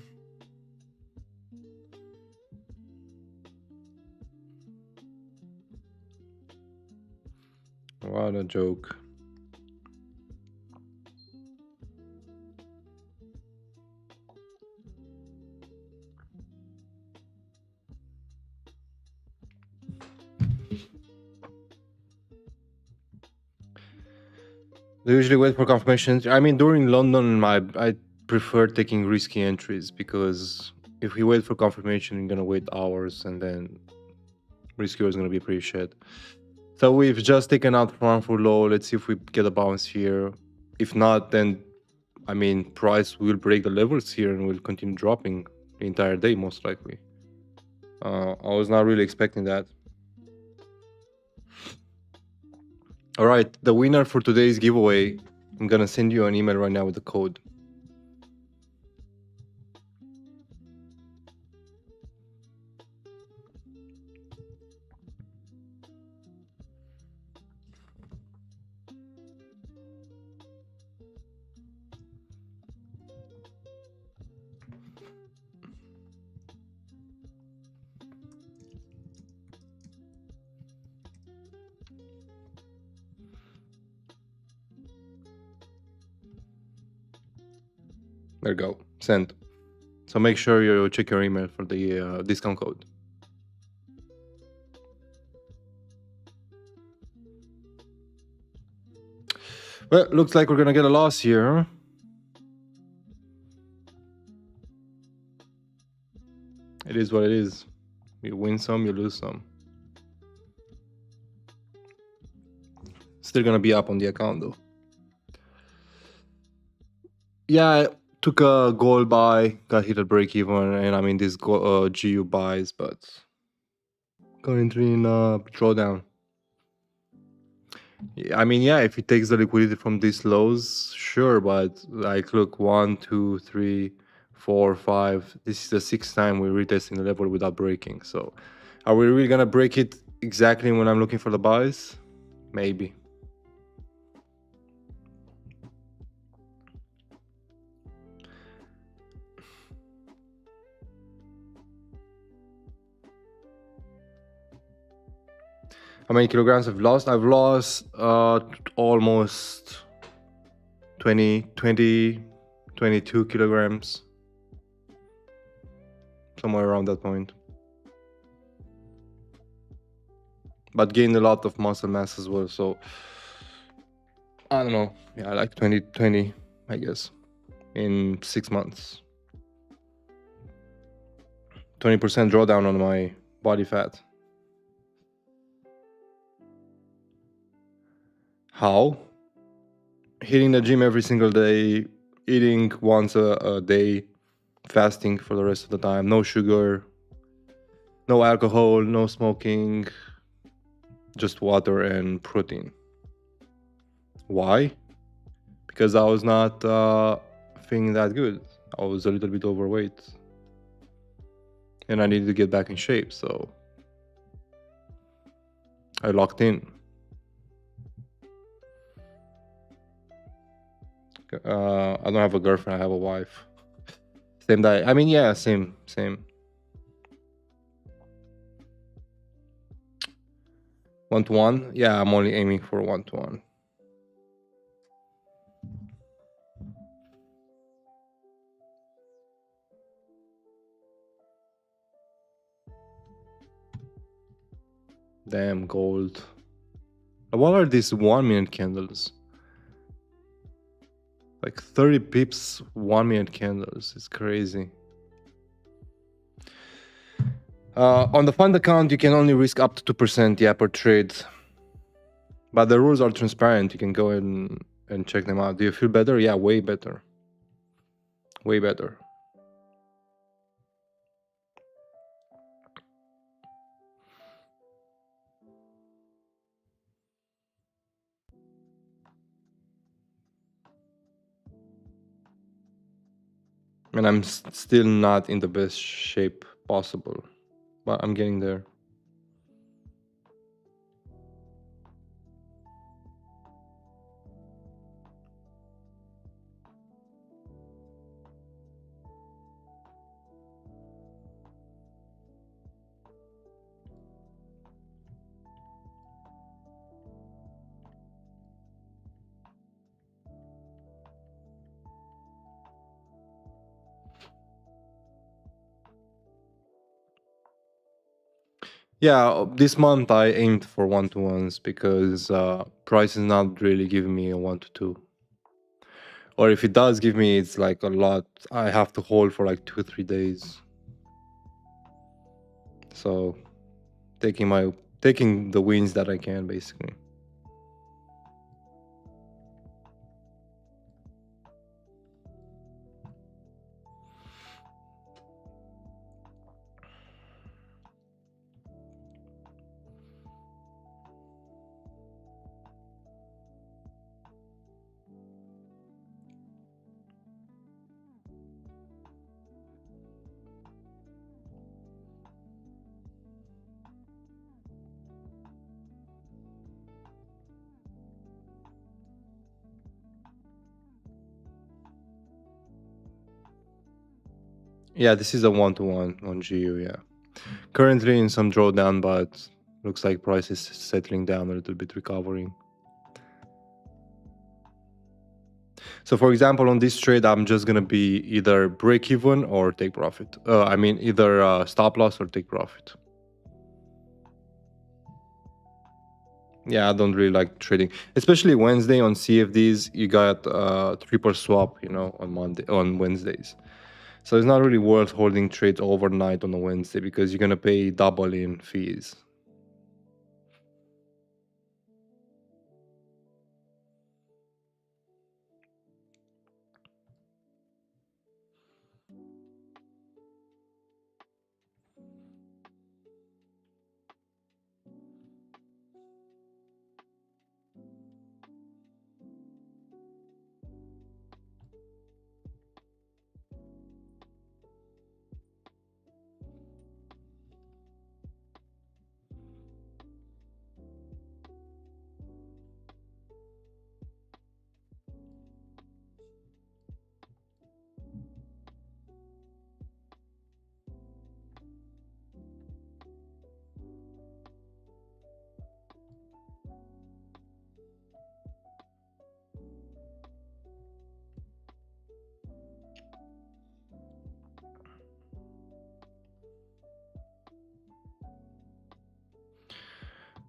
What a joke. They usually wait for confirmation. I mean, during London, I prefer taking risky entries because if we wait for confirmation, we're gonna wait hours, and then risky is gonna be pretty shit. So we've just taken out Frankfurt low. Let's see if we get a bounce here. If not, then I mean, price will break the levels here and will continue dropping the entire day, most likely. I was not really expecting that. All right, the winner for today's giveaway, I'm gonna send you an email right now with the code. There you go, send. So make sure you check your email for the discount code. Well, looks like we're gonna get a loss here, huh? It is what it is. You win some, you lose some. Still gonna be up on the account though. Yeah, I took a gold buy, got hit at break even, and I mean these GU buys, but currently in drawdown. Yeah, I mean, yeah, if it takes the liquidity from these lows, sure, but like, look, 1, 2, 3, 4, 5. This is the sixth time we're retesting the level without breaking. So, are we really gonna break it exactly when I'm looking for the buys? Maybe. How many kilograms I've lost? I've lost almost 22 kilograms. Somewhere around that point. But gained a lot of muscle mass as well, so I don't know. Yeah, like 20, I guess, in 6 months. 20% drawdown on my body fat. How? Hitting the gym every single day, eating once a day, fasting for the rest of the time, no sugar, no alcohol, no smoking, just water and protein. Why? Because I was not feeling that good. I was a little bit overweight and I needed to get back in shape, so I locked in. I don't have a girlfriend, I have a wife. Same diet. I mean, yeah, same. 1-to-1? Yeah, I'm only aiming for 1-to-1. Damn, gold. What are these 1-minute candles? Like 30 pips, 1-minute candles. It's crazy. On the fund account, you can only risk up to 2%, yeah, per trade. But the rules are transparent. You can go and check them out. Do you feel better? Yeah, way better. Way better. And I'm still not in the best shape possible, but I'm getting there. Yeah, this month I aimed for 1-to-1s because price is not really giving me a 1-to-2. Or if it does give me, it's like a lot. I have to hold for like 2-3 days. So taking the wins that I can, basically. Yeah, this is a 1-to-1 on GU. Yeah, currently in some drawdown, but looks like price is settling down a little bit, recovering. So for example, on this trade, I'm just gonna be either break even or take profit. I mean, either stop loss or take profit. Yeah, I don't really like trading, especially Wednesday on CFDs. You got triple swap, on Wednesdays. So it's not really worth holding trades overnight on a Wednesday because you're gonna pay double in fees.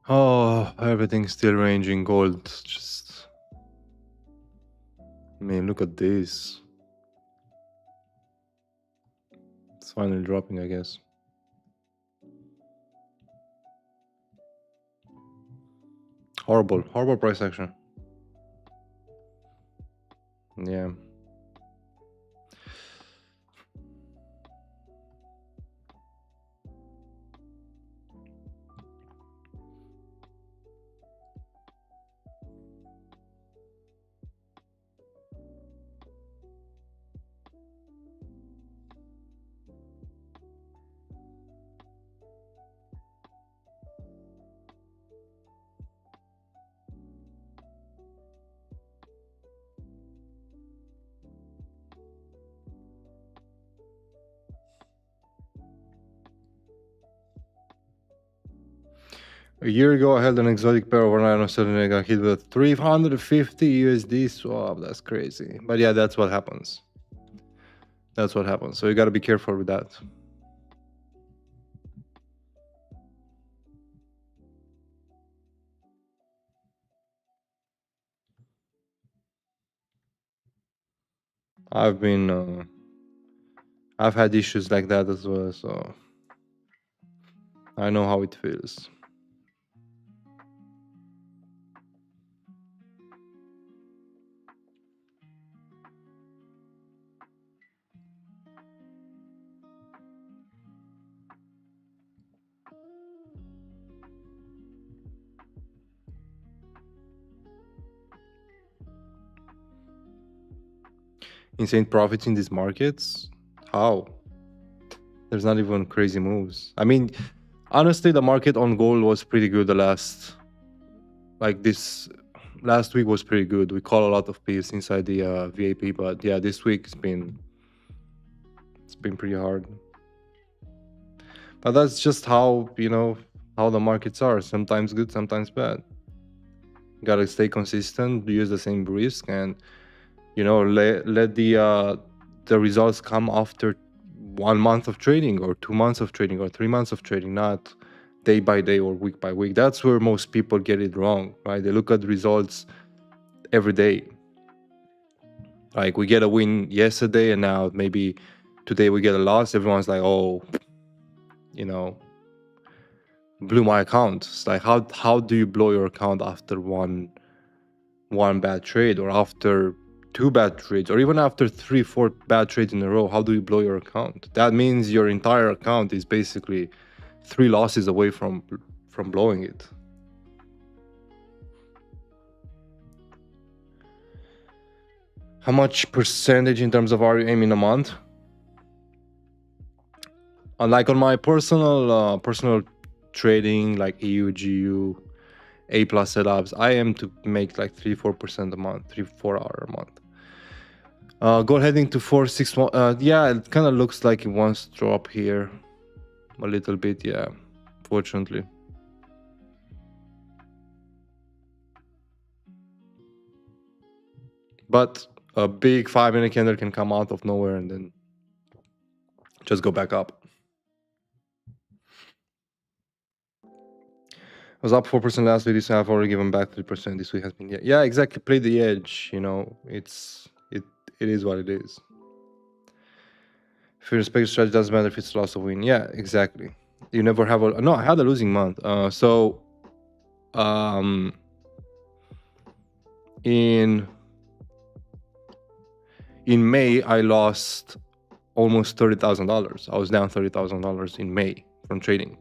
Oh, everything's still ranging gold. Just, I mean, look at this. It's finally dropping, I guess. Horrible price action. Yeah. A year ago, I held an exotic pair overnight and suddenly I got hit with 350 USD swap. That's crazy. But yeah, that's what happens. That's what happens. So you got to be careful with that. I've had issues like that as well, so I know how it feels. Insane profits in these markets? How? There's not even crazy moves. I mean, honestly, the market on gold was pretty good this last week was pretty good. We call a lot of P's inside the VAP, but yeah, this week it's been pretty hard. But that's just how the markets are. Sometimes good, sometimes bad. You gotta stay consistent, use the same risk, and let the results come after 1 month of trading or 2 months of trading or 3 months of trading, not day by day or week by week. That's where most people get it wrong, right? They look at results every day. Like we get a win yesterday and now maybe today we get a loss. Everyone's like, oh, blew my account. It's like how do you blow your account after one bad trade, or after 2 bad trades, or even after 3-4 bad trades in a row? How do you blow your account? That means your entire account is basically 3 losses away from blowing it. How much percentage in terms of REM in a month? Like on my personal trading, like EU, GU, A+ setups, I am to make like 3-4% a month, 3-4 hour a month. Gold heading to 4-6. Yeah, it kind of looks like it wants to drop here a little bit. Yeah, fortunately. But a big 5-minute candle can come out of nowhere and then just go back up. I was up 4% last week. This week I've already given back 3%. This week has been, yeah, exactly. Play the edge. It is what it is. If you respect strategy, doesn't matter if it's loss or win. Yeah, exactly. You never have no. I had a losing month. In May I lost almost $30,000. I was down $30,000 in May from trading.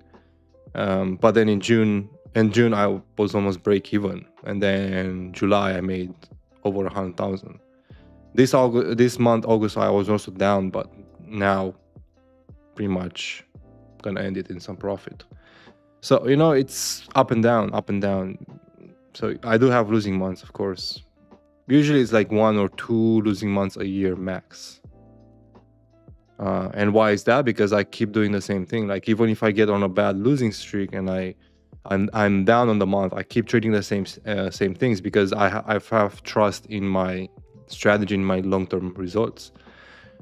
But then in June I was almost break even, and then July I made over 100,000. This month August I was also down, but now pretty much gonna end it in some profit. So it's up and down. So I do have losing months, of course. Usually it's like 1 or 2 losing months a year max. And why is that? Because I keep doing the same thing. Like even if I get on a bad losing streak and I'm down on the month, I keep trading the same things because I have trust in my strategy, in my long-term results.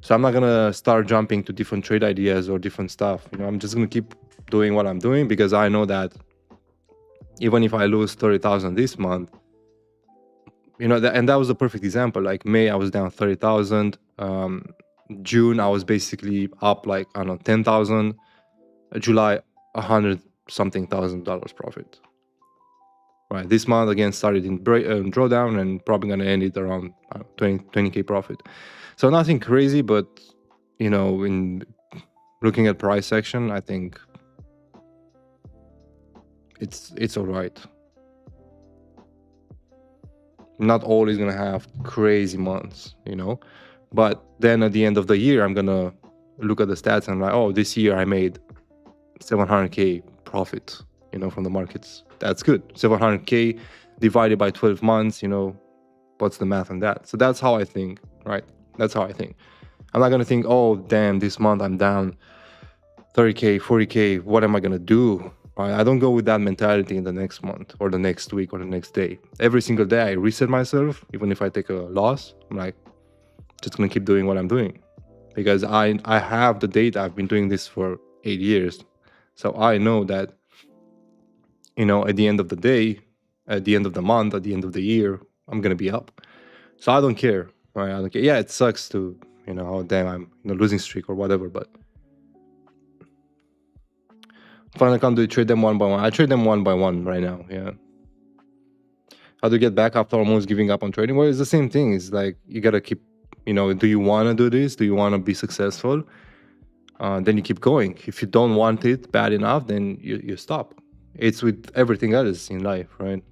So I'm not gonna start jumping to different trade ideas or different stuff. I'm just gonna keep doing what I'm doing because I know that even if I lose 30,000 this month, and that was a perfect example. Like May I was down 30,000. June I was basically up like, I don't know, 10,000. July 100 something thousand dollars profit. Right, this month again started in drawdown and probably gonna end it around 20k profit. So nothing crazy, but in looking at price action, I think it's all right. Not always gonna have crazy months, but then at the end of the year I'm gonna look at the stats and I'm like, oh, this year I made 700k profit, from the markets. That's good. 700k divided by 12 months, what's the math on that? So that's how I think, right? That's how I think. I'm not gonna think, oh damn, this month I'm down 30k, 40k, what am I gonna do? Right? I don't go with that mentality in the next month or the next week or the next day. Every single day I reset myself. Even if I take a loss, I'm like, just gonna keep doing what I'm doing, because I have the data. I've been doing this for 8 years, so I know that at the end of the day, at the end of the month, at the end of the year, I'm gonna be up. So I don't care, right? I don't care. Yeah, it sucks to oh damn, I'm in a losing streak or whatever, but final account, do you trade them one by one? I trade them one by one right now. Yeah. How to get back after almost giving up on trading? Well, it's the same thing. It's like you gotta keep. Do you want to do this? Do you want to be successful? Then you keep going. If you don't want it bad enough, then you stop. It's with everything else in life, right?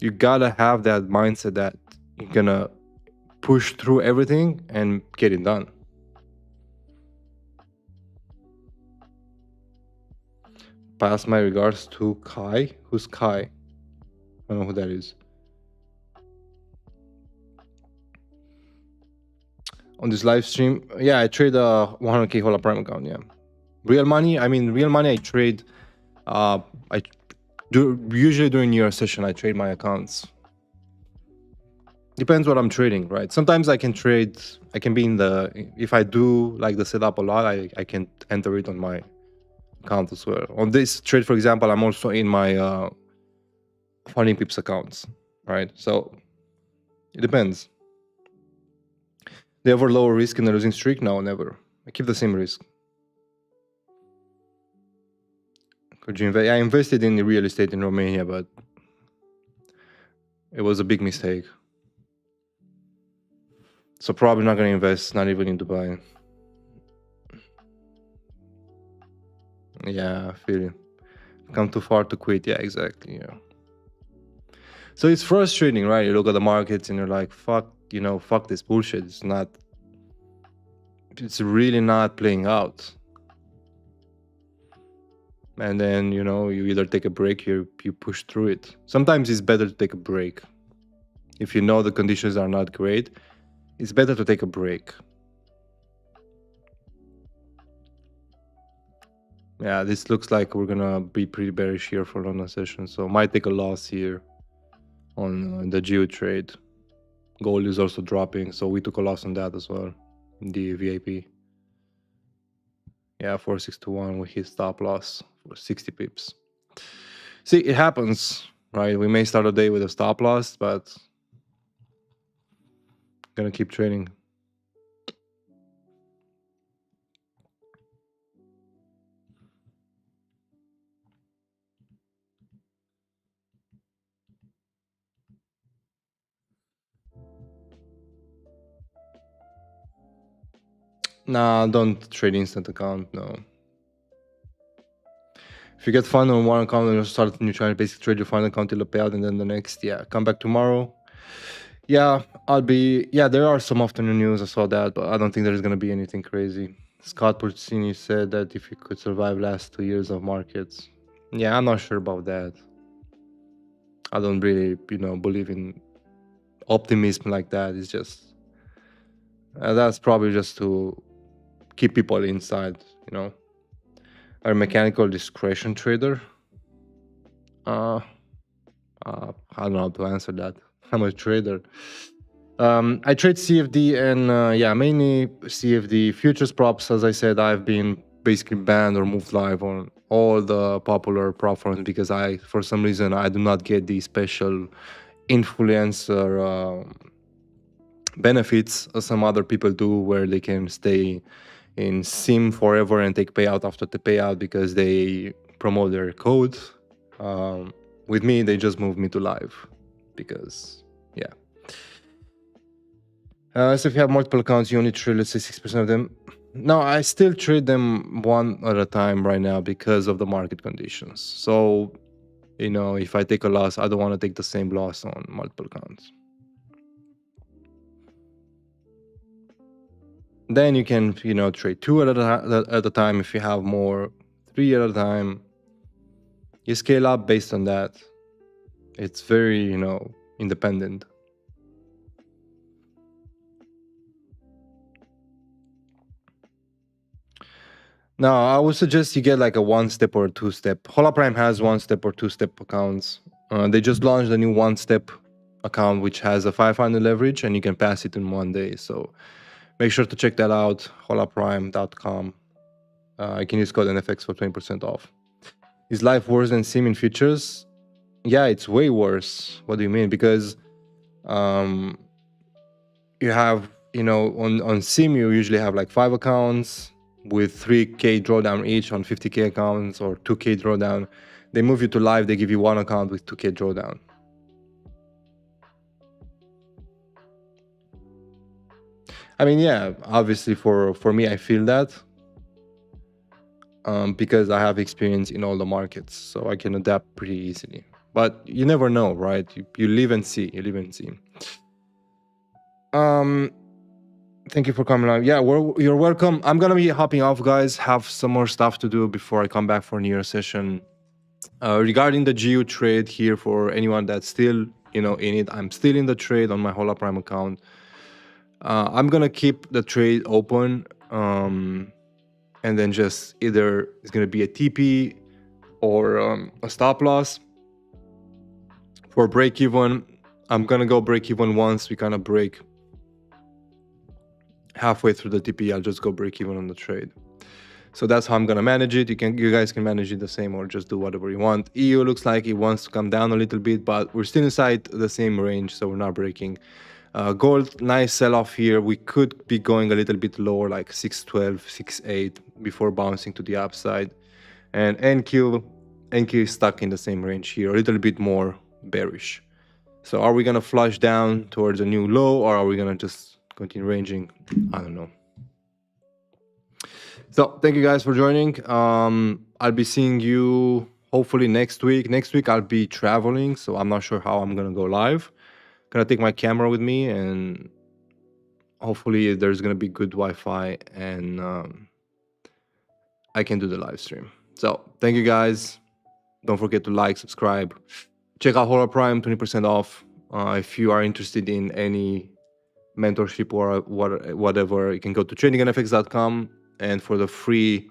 You gotta have that mindset that you're gonna push through everything and get it done. Pass my regards to Kai. Who's Kai? I don't know who that is. On this live stream, yeah, I trade a 100k Hola Prime account. Yeah, real money. I trade. I do usually during your session. I trade my accounts. Depends what I'm trading, right? Sometimes I can trade. I can be in the. If I do like the setup a lot, I can enter it on my account as well. On this trade, for example, I'm also in my funding pips accounts, right? So it depends. They ever lower risk in a losing streak? No, never. I keep the same risk. Could you invest? I invested in real estate in Romania, but it was a big mistake. So probably not going to invest, not even in Dubai. Yeah, I feel you. Come too far to quit. Yeah, exactly. Yeah. So it's frustrating, right? You look at the markets and you're like, fuck, fuck this bullshit. It's really not playing out. And then, you either take a break or you push through it. Sometimes it's better to take a break. If you know the conditions are not great, it's better to take a break. Yeah, this looks like we're gonna be pretty bearish here for London session, so might take a loss here on the geo trade. Gold is also dropping, so we took a loss on that as well. The VIP. Yeah, 4621, we hit stop loss for 60 pips. See, it happens, right? We may start a day with a stop loss, but gonna keep trading. Nah, don't trade instant account, no. If you get fund on one account and you start a new channel, basically trade your final account till the payout and then the next, yeah, come back tomorrow. Yeah, there are some afternoon news, I saw that, but I don't think there's going to be anything crazy. Scott Porcini said that if you could survive last 2 years of markets. Yeah, I'm not sure about that. I don't really, believe in optimism like that. It's just, that's probably just to keep people inside, A mechanical discretion trader? I don't know how to answer that. I'm a trader. I trade CFD and mainly CFD futures props. As I said, I've been basically banned or moved live on all the popular platforms because for some reason, I do not get the special influencer benefits as some other people do, where they can stay in sim forever and take payout after the payout because they promote their code. With me, they just moved me to live because, yeah. So if you have multiple accounts, you only trade, let's say, 6% of them. No, I still trade them one at a time right now because of the market conditions. So, if I take a loss, I don't want to take the same loss on multiple accounts. Then you can, trade 2 at a time if you have more, 3 at a time. You scale up based on that. It's very, independent. No, I would suggest you get like a 1-step or a 2-step. Holoprime has 1-step or 2-step accounts. They just launched a new 1-step account which has a 500 leverage and you can pass it in 1 day. So make sure to check that out, holoprime.com. You can use code NFX for 20% off. Is life worse than sim in futures? Yeah, it's way worse. What do you mean? Because you have, on sim you usually have like 5 accounts with 3K drawdown each on 50K accounts or 2K drawdown. They move you to live, they give you 1 account with 2K drawdown. I mean, yeah, obviously for me, I feel that because I have experience in all the markets, so I can adapt pretty easily. But you never know, right? You live and see. Thank you for coming on. Yeah, you're welcome. I'm gonna be hopping off, guys. Have some more stuff to do before I come back for a new session. Regarding the GU trade here, for anyone that's still, in it, I'm still in the trade on my Holoprime account. I'm gonna keep the trade open, and then just either it's gonna be a TP or a stop loss for break even. I'm gonna go break even once we kind of break halfway through the TP. I'll just go break even on the trade. So that's how I'm gonna manage it. You guys can manage it the same or just do whatever you want. EU looks like it wants to come down a little bit, but we're still inside the same range, so we're not breaking. Gold, nice sell-off here. We could be going a little bit lower, like 612, 68, before bouncing to the upside. And NQ is stuck in the same range here, a little bit more bearish. So are we gonna flush down towards a new low, or are we gonna just continue ranging? I don't know. So thank you guys for joining. I'll be seeing you hopefully next week. Next week I'll be traveling, so I'm not sure how I'm gonna go live. Gonna take my camera with me, and hopefully there's gonna be good Wi-Fi, and I can do the live stream. So thank you guys. Don't forget to like, subscribe. Check out Horror Prime, 20% off. If you are interested in any mentorship or whatever, you can go to tradingnfx.com, and for the free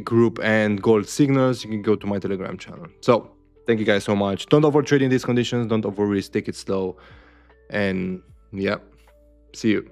group and gold signals, you can go to my Telegram channel. So thank you guys so much. Don't overtrade in these conditions. Don't over risk. Take it slow. And yeah, see you.